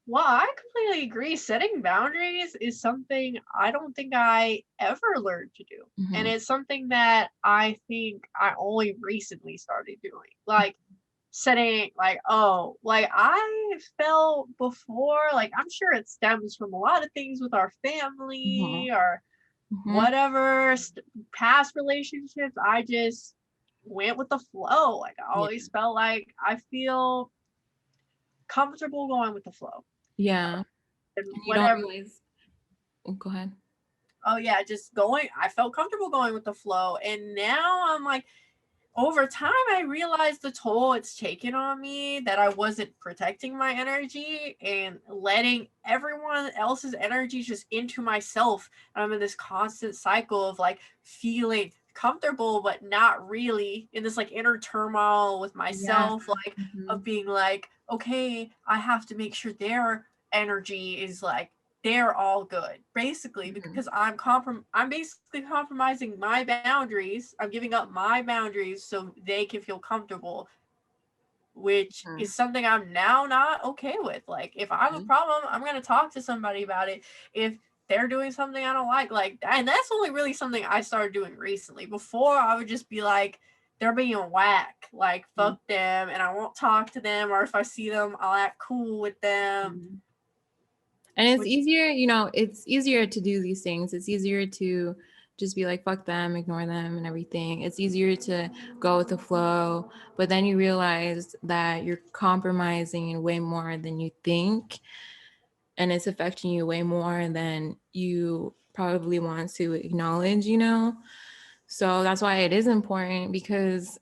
Well, I completely agree. Setting boundaries is something I don't think I ever learned to do. And Hmm. it's something that I think I only recently started doing. Like, setting like, oh, like I felt before, like I'm sure it stems from a lot of things with our Mm-hmm. family or Mm-hmm. whatever past relationships. I just went with the flow. Like I Yeah. always felt like I feel comfortable going with the flow. Yeah. And And you don't whatever. realize. Oh, go ahead. Oh yeah, just going. I felt comfortable going with the flow, and now I'm like, over time, I realized the toll it's taken on me, that I wasn't protecting my energy and letting everyone else's energy just into myself. And I'm in this constant cycle of like feeling comfortable, but not really, in this like inner turmoil with Yeah. myself, like Mm-hmm. of being like, okay, I have to make sure their energy is like, they're all good, basically, Mm-hmm. because I'm basically compromising my boundaries. I'm giving up my boundaries so they can feel comfortable, which Mm-hmm. is something I'm now not okay with. Like if I have a Yeah. problem, I'm going to talk to somebody about it. If they're doing something I don't like, and that's only really something I started doing recently. Before I would just be like, they're being whack, like fuck them, and I won't talk to them, or if I see them, I'll act cool with them, Mm-hmm. And it's which easier, you know, it's easier to do these things. It's easier to just be like, fuck them, ignore them, and everything. It's easier to go with the flow. But then you realize that you're compromising way more than you think. And it's affecting you way more than you probably want to acknowledge, you know? So that's why it is important because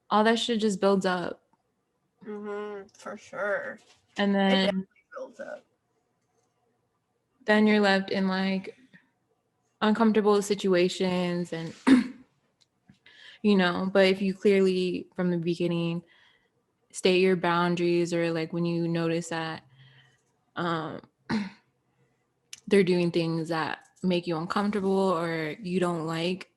all that shit just builds up. for sure. And It then definitely builds up. you're left in like uncomfortable situations and you know, but if you clearly from the beginning state your boundaries or like when you notice that um they're doing things that make you uncomfortable or you don't like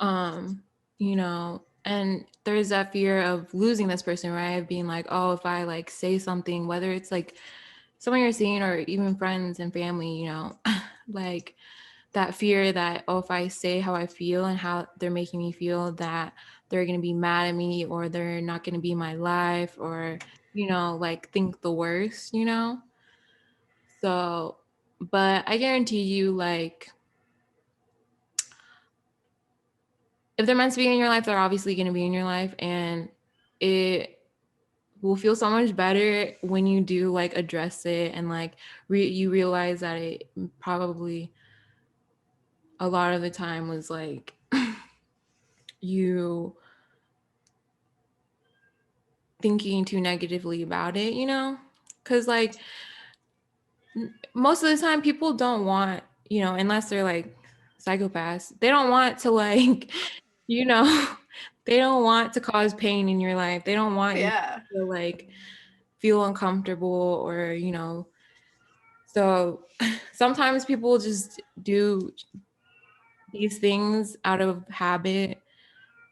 um you know, and there's that fear of losing this person, right? Of being like, oh, if I like say something, whether it's like someone you're seeing or even friends and family, you know, like that fear that, oh, if I say how I feel and how they're making me feel, that they're going to be mad at me or they're not going to be in my life or, you know, like think the worst, you know? So, but I guarantee you, like, if they're meant to be in your life, they're obviously going to be in your life. And it will feel so much better when you do like address it and like you realize that it probably a lot of the time was like you thinking too negatively about it, you know? Because, like, most of the time, people don't want, you know, unless they're like psychopaths, they don't want to, like, you know, they don't want to cause pain in your life. They don't Oh want you yeah. to, like, feel uncomfortable or, you know. So sometimes people just do these things out of habit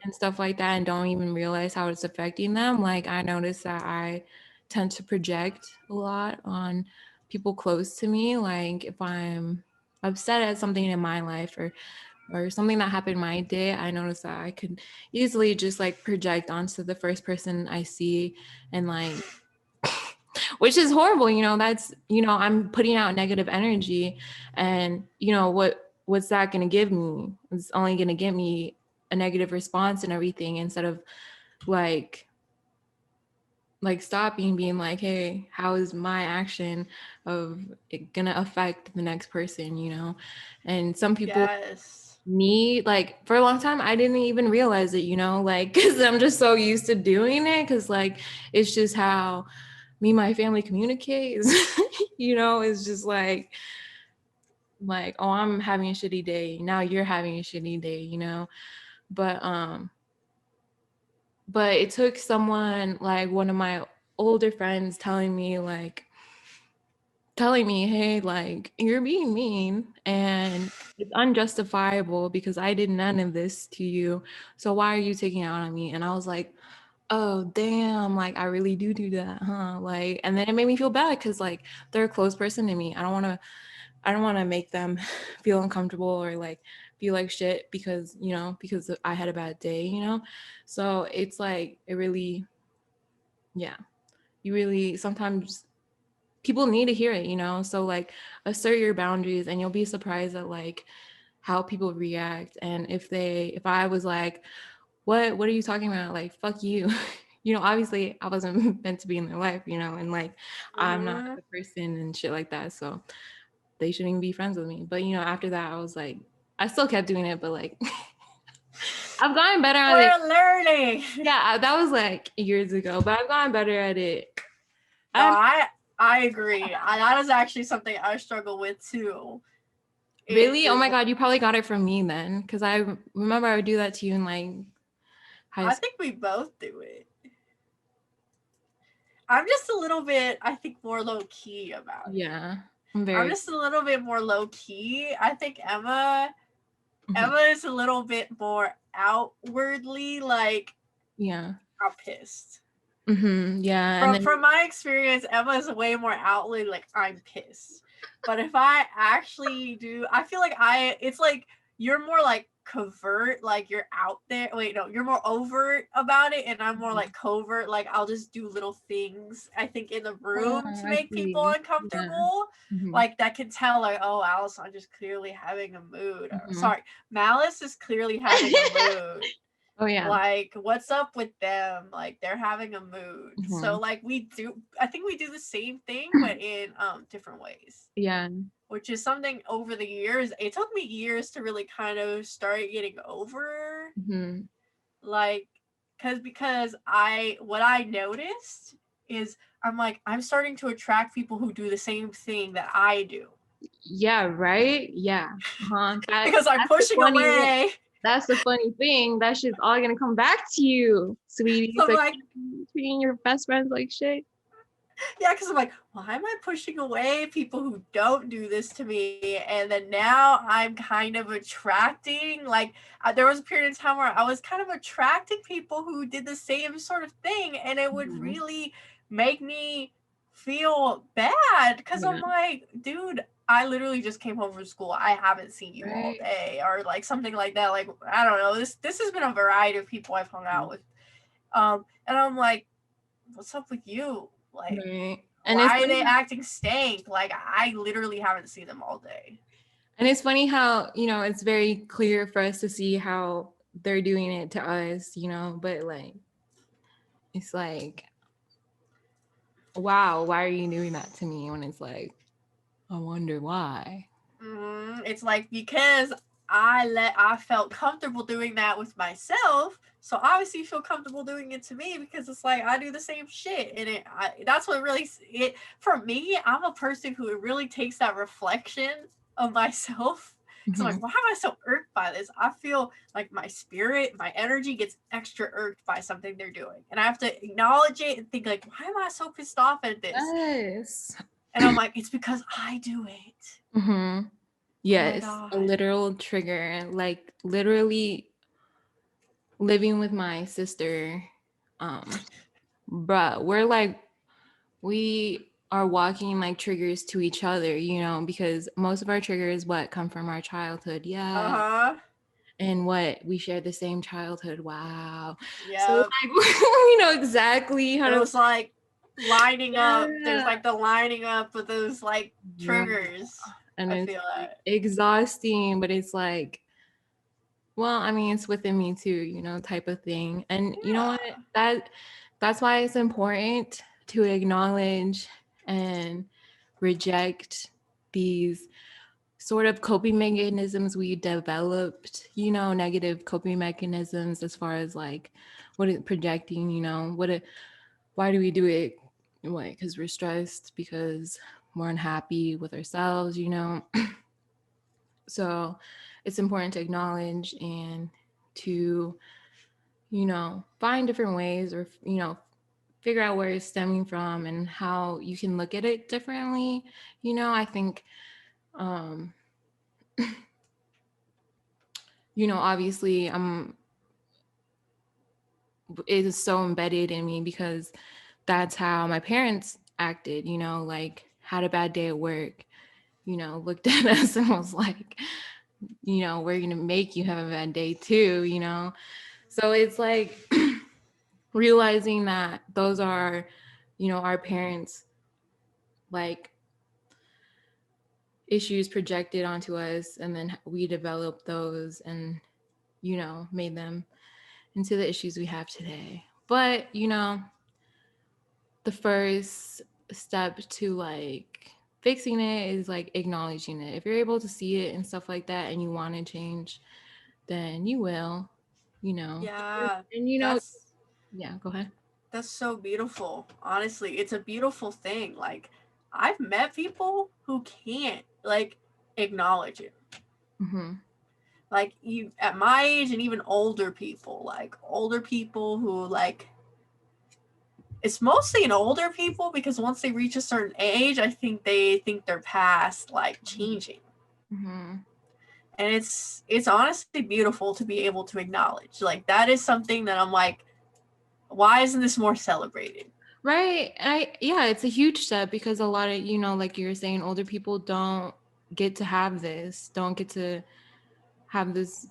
and stuff like that and don't even realize how it's affecting them. Like I notice that I tend to project a lot on people close to me. Like if I'm upset at something in my life or something that happened my day, I notice that I could easily just like project onto the first person I see and like which is horrible, you know, that's, you know, I'm putting out negative energy and, you know, what's that going to give me? It's only going to give me a negative response and everything instead of like stopping being like, hey, how is my action of it gonna affect the next person, you know? And some people Yes. need like for a long time I didn't even realize it, you know, like because I'm just so used to doing it because like it's just how me and my family communicates. You know, it's just like, oh, I'm having a shitty day, now you're having a shitty day, you know. But it took someone like one of my older friends telling me, hey, like you're being mean and it's unjustifiable because I did none of this to you, so why are you taking it out on me? And I was like, oh damn, like I really do that, huh? Like, and then it made me feel bad because like they're a close person to me. I don't want to make them feel uncomfortable or like feel like shit because, because I had a bad day, So it's like, it really, yeah, you really, sometimes people need to hear it, So like assert your boundaries and you'll be surprised at like how people react. And if I was like, what are you talking about? Like, fuck you. Obviously I wasn't meant to be in their life, and like I'm not Mhm. the person and shit like that. So they shouldn't even be friends with me. But after that I was like, I still kept doing it, but like I've gotten better at it. We're learning. Yeah, that was like years ago, but I've gotten better at it. No, I'm I agree. That is actually something I struggle with too. really, oh Is my God, you probably got it from me then. Because I remember I would do that to you in like high I school. think we both do it. I'm just a little bit, I think, more low key about it. Yeah, I'm just a little bit more low key. I think Emma is a little bit more outwardly like, yeah. I'm pissed. Yeah, and then From my experience, Emma is way more outwardly like, I'm pissed. But if I actually do, I feel like it's like you're more like covert, like you're out there. Wait, no, you're more overt about it, and I'm more like covert, like I'll just do little things, I think, in the room to I make people see. Yeah. uncomfortable. Like that can tell, like, oh, Alice, I'm just clearly having a mood. Or, sorry, Malice is clearly having a mood. Oh yeah. Like, what's up with them? Like, they're having a mood. So like I think we do the same thing but in different ways. Yeah. Which is something over the years, it took me years to really kind of start getting over. Like, because what I noticed is I'm like, I'm starting to attract people who do the same thing that I do. Yeah, right? Yeah. Because I'm pushing away. That's the funny thing. That shit's all gonna come back to you, sweetie. So So I'm like, treating your best friends like shit. yeah, because I'm like, why am I pushing away people who don't do this to me? And then now I'm kind of attracting, like, there was a period of time where I was kind of attracting people who did the same sort of thing, and it would really make me feel bad because I'm like, dude, I literally just came home from school. I haven't seen you all day, or like something like that. Like, I don't know. This has been a variety of people I've hung out with. And I'm like, what's up with you? Like, and why are they acting stank? Like, I literally haven't seen them all day. And it's funny how, it's very clear for us to see how they're doing it to us, but like, it's like, wow, why are you doing that to me? When it's like, I wonder why. It's like, because I felt comfortable doing that with myself, so obviously you feel comfortable doing it to me, because it's like I do the same shit, and that's what really for me. I'm a person who really takes that reflection of myself. So like, why am I so irked by this? I feel like my spirit, my energy gets extra irked by something they're doing, and I have to acknowledge it and think like, why am I so pissed off at this? Yes. And I'm like, it's because I do it. Yes, oh a literal trigger. Like literally living with my sister, bruh, we are walking like triggers to each other, because most of our triggers come from our childhood. Yeah. And we share the same childhood. Wow. Yeah. So like we know exactly how to like lining up. There's like the lining up with those like triggers. And I feel like exhausting, but it's like, well, I mean, it's within me too, type of thing. And you know what? That's why it's important to acknowledge and reject these sort of coping mechanisms we developed, negative coping mechanisms as far as like what is projecting, why do we do it? Why? Because we're stressed, because we're unhappy with ourselves, So it's important to acknowledge and to, find different ways, or, figure out where it's stemming from and how you can look at it differently. I think, obviously it is so embedded in me because that's how my parents acted, like had a bad day at work, looked at us and was like, we're going to make you have a bad day too. So it's like realizing that those are, our parents, like, issues projected onto us, and then we developed those and, made them into the issues we have today. But, the first step to like fixing it is like acknowledging it. If you're able to see it and stuff like that and you want to change, then you will, you know. Yeah, And that's yeah, go ahead. that's so beautiful. Honestly, it's a beautiful thing. Like I've met people who can't like acknowledge it. Mhm. Like you at my age and even older people who like it's mostly in older people because once they reach a certain age, I think they think they're past like changing. Mhm. And it's honestly beautiful to be able to acknowledge. Like that is something that I'm like, why isn't this more celebrated? Right. Yeah, it's a huge step because a lot of, like you were saying, older people don't get to have this, don't get to have this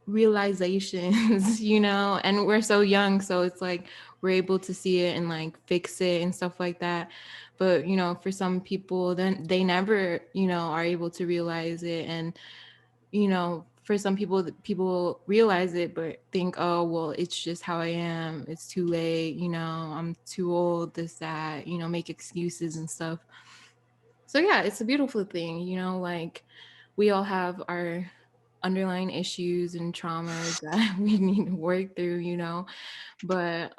realizations, and we're so young, so it's like we're able to see it and like fix it and stuff like that. But for some people, then they never are able to realize it. And for some people, people realize it but think, oh well, it's just how I am, it's too late, I'm too old, this that, make excuses and stuff. So yeah, it's a beautiful thing, like we all have our underlying issues and traumas that we need to work through, but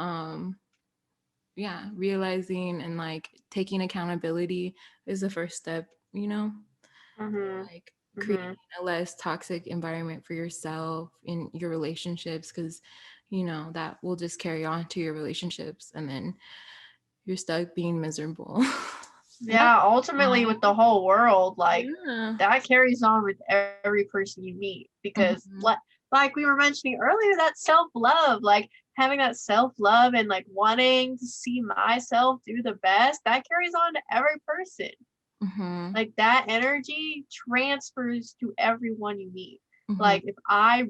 yeah, realizing and like taking accountability is the first step, Mm-hmm. like creating Mm-hmm. a less toxic environment for yourself in your relationships, because that will just carry on to your relationships and then you're stuck being miserable. And that's Yeah, ultimately with the whole world, like yeah. that carries on with every person you meet because Mhm. like we were mentioning earlier, that self-love, like having that self-love and like wanting to see myself do the best, that carries on to every person. Mhm. Like that energy transfers to everyone you meet. Mhm. Like if I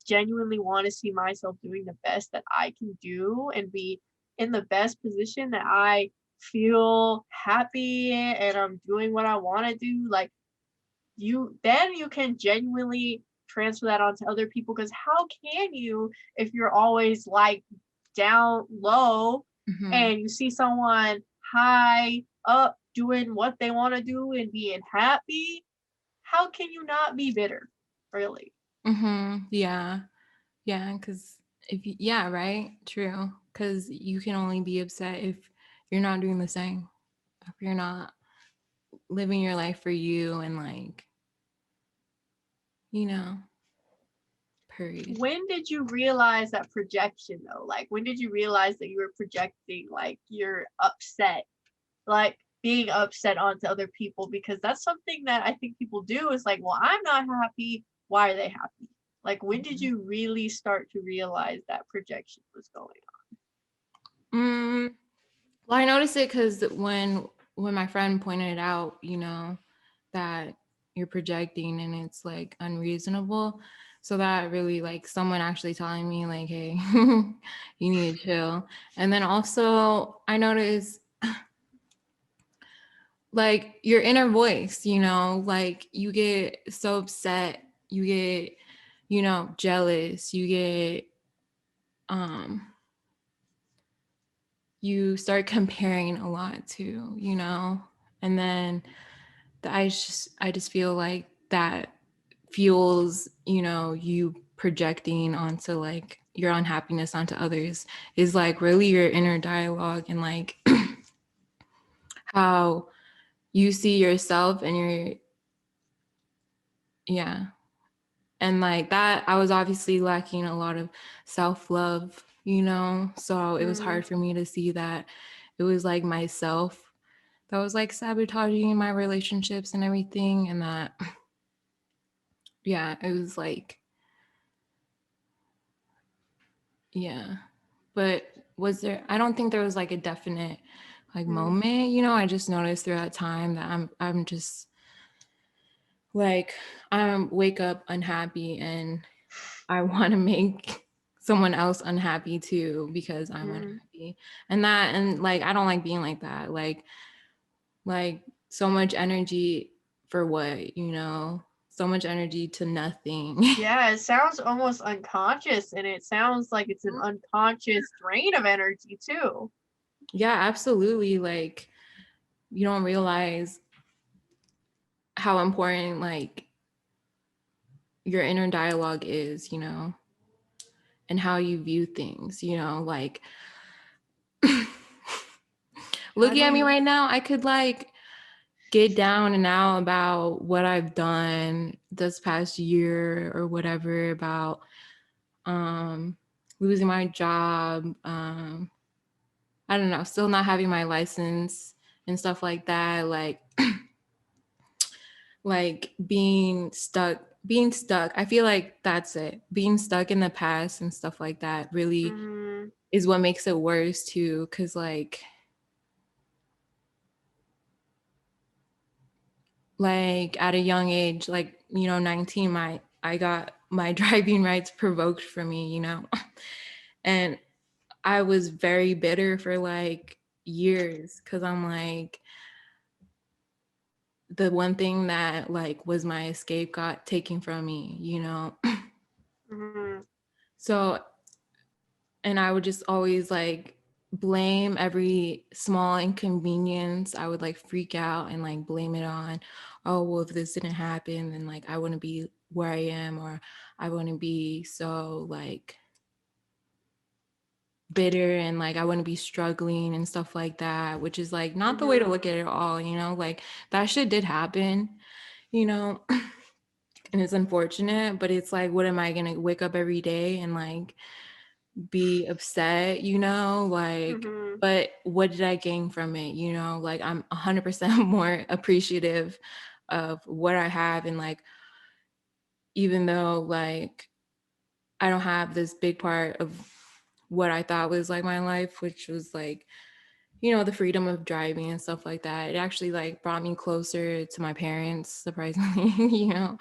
genuinely want to see myself doing the best that I can do and be in the best position that I feel happy and I'm doing what I want to do, like you can genuinely transfer that onto other people because how can you if you're always like down low Mhm. and you see someone high up doing what they want to do and being happy, how can you not be bitter? Really? Mhm. Yeah. Yeah, because yeah, right, true. Because you can only be upset if you're not doing the same, if you're not living your life for you and like, you know, period. When did you realize that projection though? Like when did you realize that you were projecting like you're upset, like being upset onto other people? Because that's something that I think people do is like, well, I'm not happy, why are they happy? Like when did you really start to realize that projection was going Mm, well, I noticed it because when my friend pointed it out, that you're projecting and it's like unreasonable. So that really like someone actually telling me like, hey, you need to chill. And then also I noticed like your inner voice, like you get so upset, you get, jealous, you get, um, you start comparing a lot too, and then I just feel like that fuels, you projecting onto like your unhappiness onto others is like really your inner dialogue and like how you see yourself and your yeah. And like that, I was obviously lacking a lot of self-love, so it was on? hard for me to see that it was like myself that was like sabotaging my relationships and everything. And that yeah, it was like yeah. But was there, I don't think there was like a definite like Mm-hmm. moment, I just noticed throughout time that I'm just like I wake up unhappy and I want to make someone else unhappy too because I'm Mm-hmm. unhappy. And like I don't like being like that. Like so much energy for what, you know? So much energy to nothing. Yeah, it sounds almost unconscious, and it sounds like it's an unconscious drain of energy too. Yeah, absolutely. Like you don't realize how important like your inner dialogue is, you know, and how you view things, you know, like How looking do at me you? right now, I could like get down and out about what I've done this past year or whatever about losing my job, I don't know, still not having my license and stuff like that, like being stuck. I feel like that's it. Being stuck in the past and stuff like that really Mm-hmm. is what makes it worse too cuz like at a young age, like, you know, 19, I got my driving rights revoked from me, you know. And I was very bitter for like years cuz I'm like the one thing that like was my escape got taken from me, you know. Mm-hmm. So, and I would just always like blame every small inconvenience. I would like freak out and like blame it on, oh, well, if this didn't happen, then like I wouldn't be where I am, or I wouldn't be so like bitter and like I wouldn't be struggling and stuff like that, which is like not the way to Mm-hmm. look at it at all, you know, like that shit did happen, you know. And it's unfortunate, but it's like, what am I gonna wake up every day and like be upset, you know, like, Mm-hmm. but what did I gain from it, you know, like I'm 100% more appreciative of what I have. And like even though like I don't have this big part of what I thought was like my life, which was like, you know, the freedom of driving and stuff like that, it actually like brought me closer to my parents, surprisingly, you know,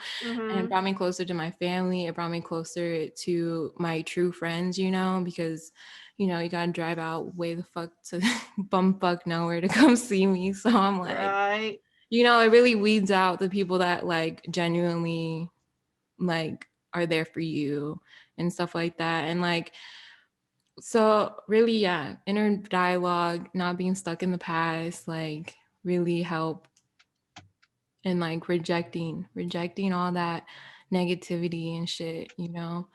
and it Mm-hmm. brought me closer to my family. It brought me closer to my true friends, you know, because, you know, you gotta drive out way the fuck to bumfuck nowhere to come see me. So I'm like, Right. you know, it really weeds out the people that like genuinely like are there for you and stuff like that. And like, so really, yeah, inner dialogue, not being stuck in the past, like really help in like rejecting all that negativity and shit, you know,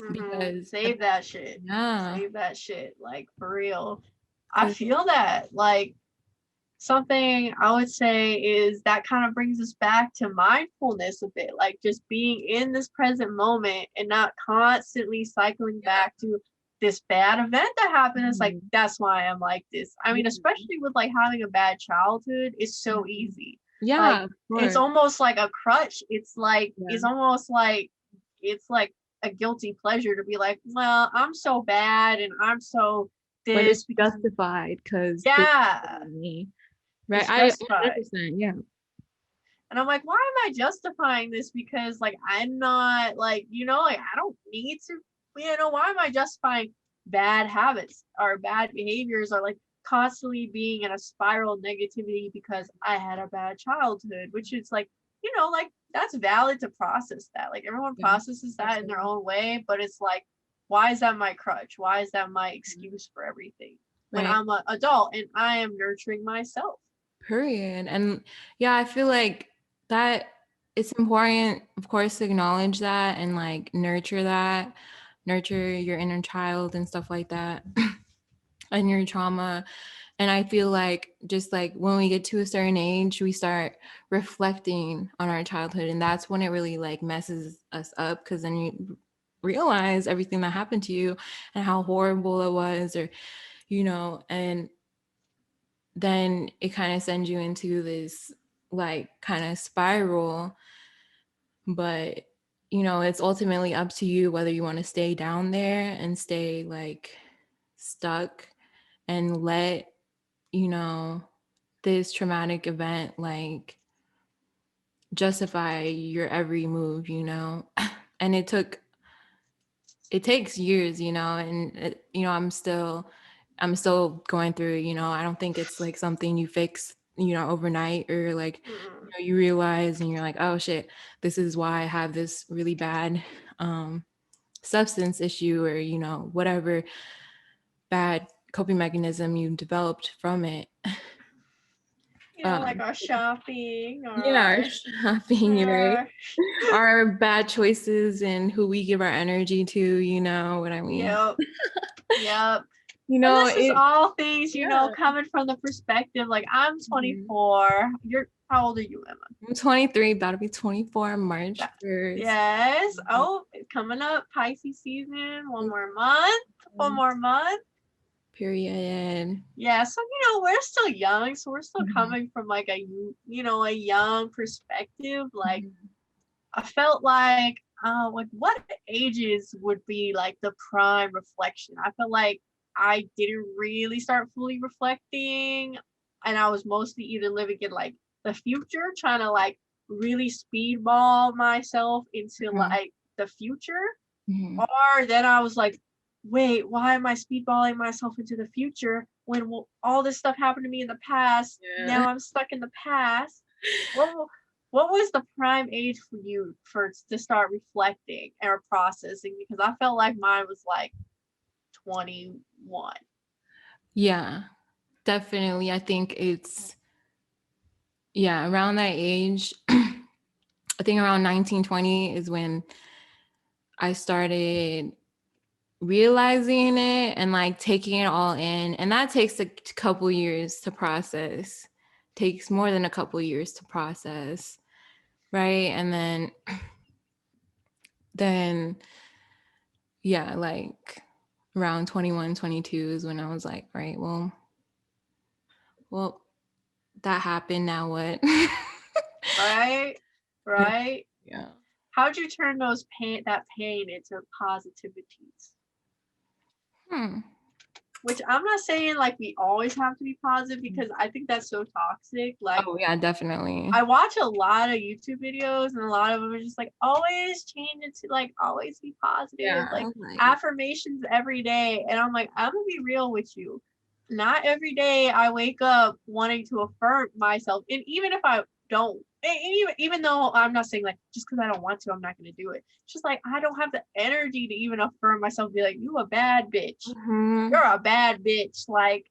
Mm-hmm. because Save that shit. yeah, Save that shit. Like for real. I because feel that. Like something I would say is that kind of brings us back to mindfulness a bit, like just being in this present moment and not constantly cycling yeah, back to this bad event that happened. It's like mhm, that's why I'm like this. I mean, yeah, especially with like having a bad childhood, it's so mhm. easy. Like Yeah, of it's course, almost like a crutch. It's like yeah, it's almost like it's like a guilty pleasure to be like, well, I'm so bad and I'm so but it's this because justified because this yeah, happened to me, right? it's I justified. 100%, yeah, And I'm like, why am I justifying this? Because like I'm not like, like I don't need to, why am I justifying bad habits or bad behaviors or like constantly being in a spiral of negativity because I had a bad childhood, which is like, like that's valid to process that. Like everyone yeah, processes that in their absolutely, own way, but it's like, why is that my crutch? Why is that my mhm, excuse for everything when right. I'm an adult and I am nurturing myself? Period. And yeah, I feel like that it's important, of course, to acknowledge that and like nurture your inner child and stuff like that, and your trauma. And I feel like just like when we get to a certain age, we start reflecting on our childhood. And that's when it really like messes us up because then you realize everything that happened to you and how horrible it was, or, you know, and then it kind of sends you into this like kind of spiral. But you know, it's ultimately up to you whether you want to stay down there and stay like stuck and let, you know, this traumatic event like justify your every move, and it takes years, and I'm still going through, I don't think it's like something you fix, overnight, or like, Mm-mm. you realize and you're like, oh shit, this is why I have this really bad substance issue, or whatever bad coping mechanism you developed from it. Like um our shopping or yeah, our our, shopping, right? our Our bad choices and who we give our energy to, you know what I mean? yep, yep. And this is It all things, yeah. coming from the perspective like I'm Mhm. 24. You're how old are you, Emma? I'm 23, about to be 24 March That, 1st. yes. Mhm. Oh, it's coming up Pisces season. One more month. One more month. Period. Yeah, so we're still young, so we're still Mhm. coming from like a young perspective. Like Mhm. I felt like what ages would be like the prime reflection? I felt like I didn't really start fully reflecting, and I was mostly either living in like the future, trying to like really speedball myself into Mhm. like the future, Mhm. or then I was like, wait, why am I speedballing myself into the future when all this stuff happened to me in the past? Yeah. Now I'm stuck in the past. What what was the prime age for you for to start reflecting or processing? Because I felt like mine was like 21. Yeah, definitely. I think it's, yeah, around that age. I think around 1920 is when I started realizing it and like taking it all in. And that takes a couple years to process, takes more than a couple years to process. Right. And then, yeah, like around 21, 22 is when I was like, right, well, that happened. Now what? Right? Right? Yeah. How'd you turn that pain into positivities? Hmm. Which I'm not saying like we always have to be positive because I think that's so toxic. Like Oh, yeah, definitely. I watch a lot of YouTube videos and a lot of them are just like always change it to like always be positive, Yeah. like Like, affirmations every day. And I'm like, I'm gonna be real with you. Not every day I wake up wanting to affirm myself. And even if I don't, even though I'm not saying like just because I don't want to, I'm not gonna do it. It's just like I don't have the energy to even affirm myself, be like, you a bad bitch. mhm. You're a bad bitch. Like,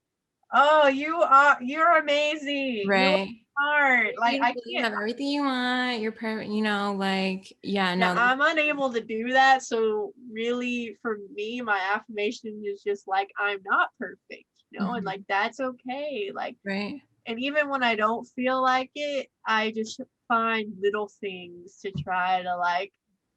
oh, you're amazing. You Right. smart. You're Like I beautiful. You can't. have everything you want. You're perfect. Like, yeah, Yeah, no. I'm unable to do that. So really, for me, my affirmation is just like I'm not perfect, and like Mhm. that's okay. Like, Right. and even when I don't feel like it, I just find little things to try to like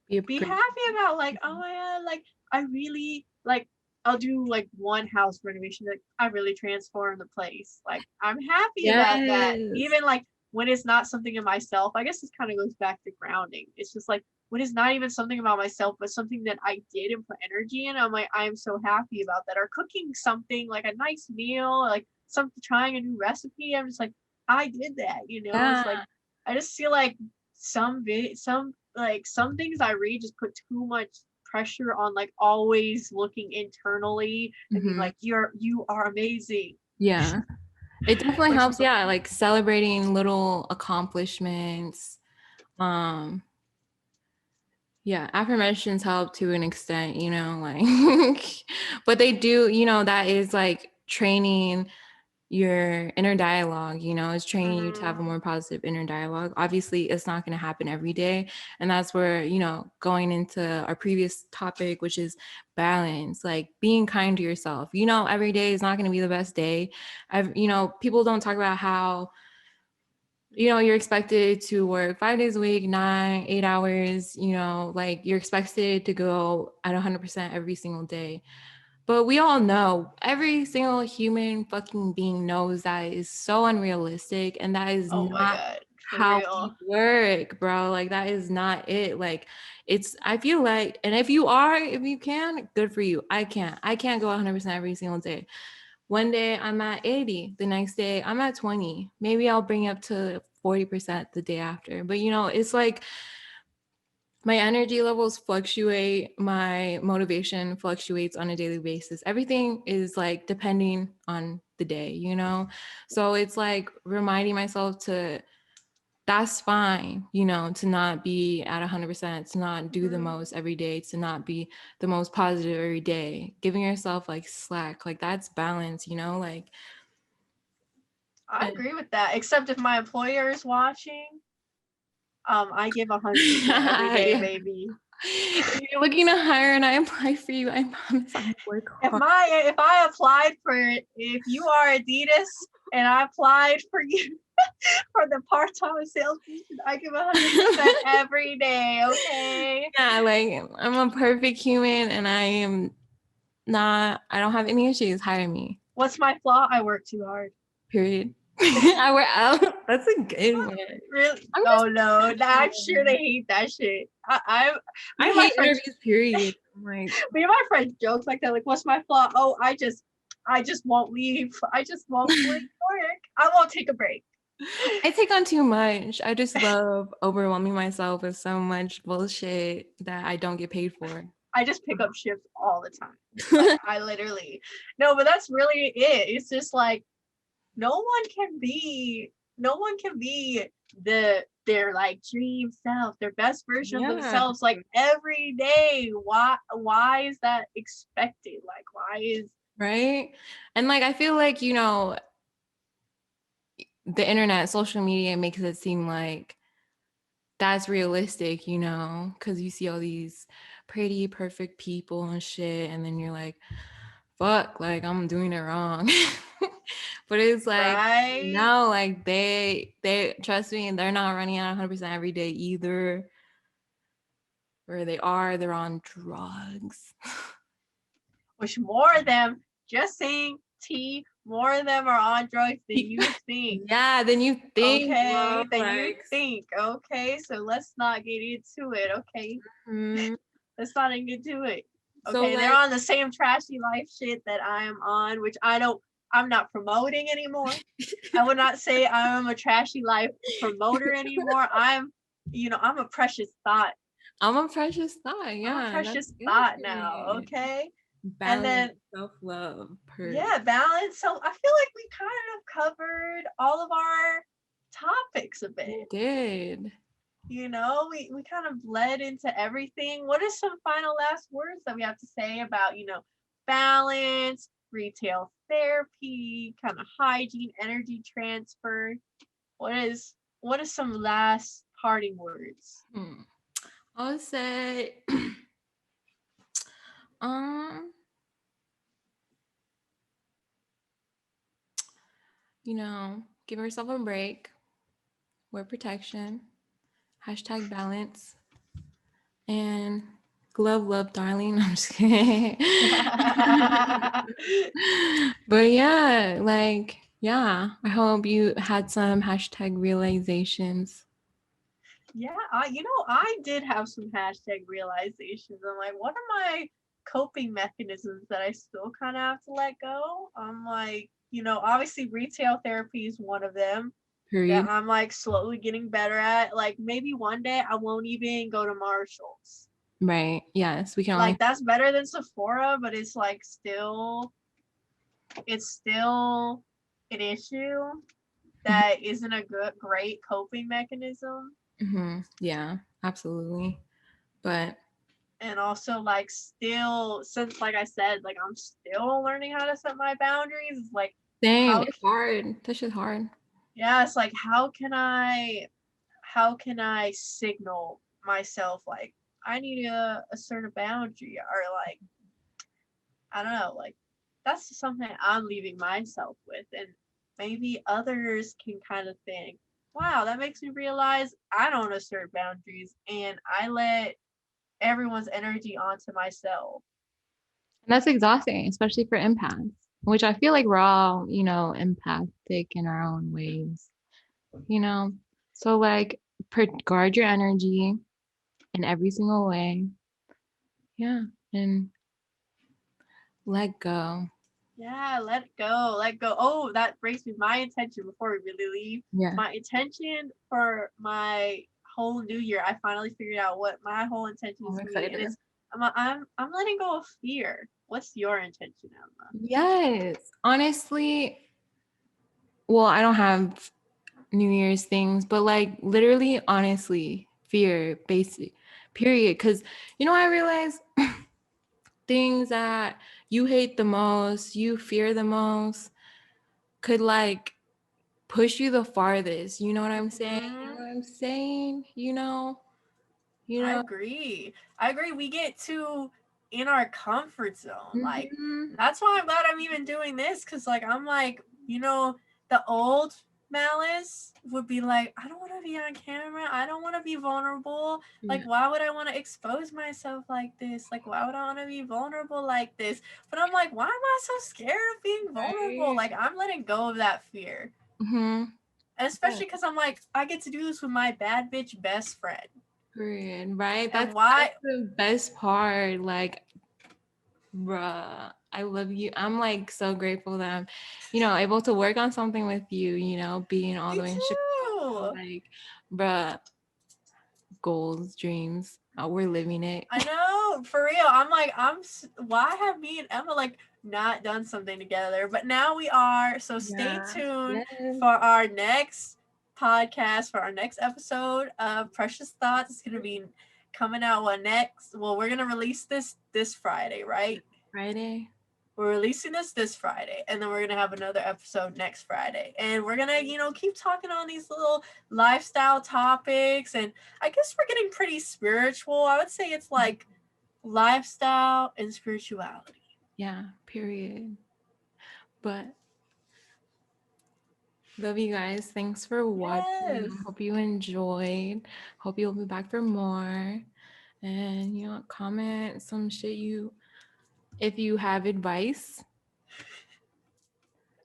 Be be great. happy about. Like, oh my god, like I really like. I'll do like one house renovation. Like I really transformed the place. Like I'm happy about that. Yes. Even like when it's not something in myself. I guess this kind of goes back to grounding. It's just like when it's not even something about myself, but something that I did and put energy in. I'm like I'm so happy about that. Or cooking something like a nice meal, like something trying a new recipe. I'm just like I did that. It's Yeah. like I just feel like some things I read just put too much pressure on like always looking internally and being Hmm. like you are amazing. Yeah. It definitely Which helps. Yeah. Like celebrating little accomplishments. Um, yeah. Affirmations help to an extent, like, but they do, that is like training your inner dialogue, is training you to have a mm-hmm, more positive inner dialogue. Obviously it's not going to happen every day, and that's where, going into our previous topic, which is balance, like being kind to yourself. Every day is not going to be the best day. People don't talk about how you're expected to work 5 days a week, 8 hours, like you're expected to go at 100% every single day. But we all know, every single human fucking being knows that is so unrealistic, and that is oh my not god, for how real. we work, bro. Like that is not it. Like I feel like, and if you can, good for you. I can't go 100% every single day. One day I'm at 80, the next day I'm at 20. Maybe I'll bring it up to 40% the day after. But, you know, it's like my energy levels fluctuate, my motivation fluctuates on a daily basis. Everything is like depending on the day, you know? So it's like reminding myself to, that's fine, you know, to not be at 100%, to not do the most every day, to not be the most positive every day. Giving yourself like slack, like that's balance, you know? Like, I agree with that. Except if my employer is watching, I give 100% every day, yeah. baby. If you're looking to hire and I apply for you, I promise I work hard. If I applied for it, if you are Adidas and I applied for you for the part-time sales position, I give 100% every day. Okay. Yeah, like I'm a perfect human and I don't have any issues. Hire me. What's my flaw? I work too hard. Period. I work out. That's a good one. Really? Oh no, I'm sure they hate that shit. I hate interviews, period. Like, me and my friends joke like that, like, what's my flaw? Oh, I just won't leave. I just won't leave work. I won't take a break. I take on too much. I just love overwhelming myself with so much bullshit that I don't get paid for. I just pick up shifts all the time. Like, I literally no, but that's really it. It's just like no one can be their like dream self, their best version of themselves, like every day. Why is that expected? Like, why is right? And like I feel like, you know, the internet, social media makes it seem like that's realistic, you know, because you see all these pretty perfect people and shit, and then you're like, fuck, like I'm doing it wrong. But it's like, right? no, like they trust me, and they're not running at 100% every day either. Or they're on drugs. Which more of them, just saying, more of them are on drugs than you think. Yeah, than you think. Okay, you think. Okay, so let's not get into it. Okay, let's not get into it. Okay, so, like, they're on the same trashy life shit that I am on, which I'm not promoting anymore. I would not say I'm a trashy life promoter anymore. I'm a precious thought. I'm a precious thought. Yeah, I'm a precious thought now. Okay. Balance, and then self-love. Yeah, balance. So I feel like we kind of covered all of our topics a bit. We did. You know, we kind of bled into everything. What are some final last words that we have to say about, balance, retail therapy, kind of hygiene, energy transfer? What is some last parting words? I would say give yourself a break, wear protection, #balance, and glove love, darling. I'm just kidding. But yeah, like, yeah, I hope you had some #realizations. Yeah, I did have some #realizations. I'm like, what are my coping mechanisms that I still kind of have to let go? I'm like, obviously retail therapy is one of them. Period. That I'm like slowly getting better at. Like maybe one day I won't even go to Marshall's. Right. Yes, we can like that's better than Sephora, but it's like it's still an issue that isn't a great coping mechanism. Yeah, absolutely. But and also like still, since like I said, like I'm still learning how to set my boundaries. It's like same, it's hard. That shit's hard. Yeah, it's like how can I signal myself like I need to assert a boundary, or like I don't know, like that's something I'm leaving myself with, and maybe others can kind of think, wow, that makes me realize I don't assert boundaries and I let everyone's energy onto myself. And that's exhausting, especially for empaths, which I feel like we're all, empathic in our own ways, So like guard your energy in every single way. Yeah. And let go. Yeah, let go, let go. Oh, that brings me my intention before we really leave. Yeah. My intention for my whole new year, I finally figured out what my whole intention is I'm to be, and excited. it's I'm letting go of fear. What's your intention, Emma? Yes. Honestly, well, I don't have New Year's things, but like literally, honestly, fear, basic, period. Because, I realize things that you hate the most, you fear the most, could like push you the farthest. You know what I'm saying? You know Hmm. what I'm saying? You I know. agree. I agree. We get too in our comfort zone. Like Hmm. that's why I'm glad I'm even doing this because like I'm like the old Malice would be like I don't want to be on camera. I don't want to be vulnerable. Like Yeah. why would I want to expose myself like this? Like why would I want to be vulnerable like this? But I'm like why am I so scared of being vulnerable? Right. Like I'm letting go of that fear. Mm-hmm. And Yeah. especially because I'm like I get to do this with my bad bitch best friend. Period. Right. And That's why the best part. Like, bruh, I love you. I'm like so grateful that I'm, able to work on something with you, being all me the way in Chicago. too. Like, bruh, goals, dreams. We're living it. I know, for real. I'm like, why have me and Emma like not done something together? But now we are. So stay Yeah. tuned Yes. for our next podcast, for our next episode of Precious Thoughts. It's gonna be coming out what next? Well, we're gonna release this Friday, right? Friday. We're releasing this Friday, and then we're gonna have another episode next Friday, and we're gonna keep talking on these little lifestyle topics, and I guess we're getting pretty spiritual. I would say it's like lifestyle and spirituality. Yeah. Period. But love you guys. Thanks for watching. Yes. I hope you enjoyed. Hope you'll be back for more. And comment some shit if you have advice,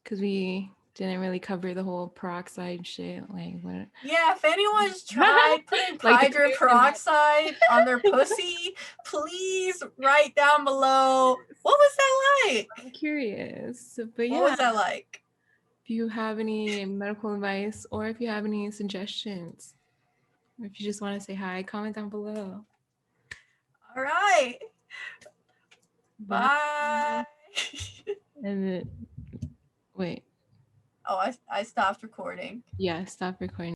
because we didn't really cover the whole peroxide shit. Like what? Yeah, if anyone's tried putting Like the hydrogen clear and peroxide on their pussy, please write down below what was that like? I'm curious. But What yeah, was that like? if you have any medical advice or if you have any suggestions, or if you just want to say hi, comment down below. All right. Bye. Bye. And then wait. Oh, I stopped recording. Yeah, stop recording.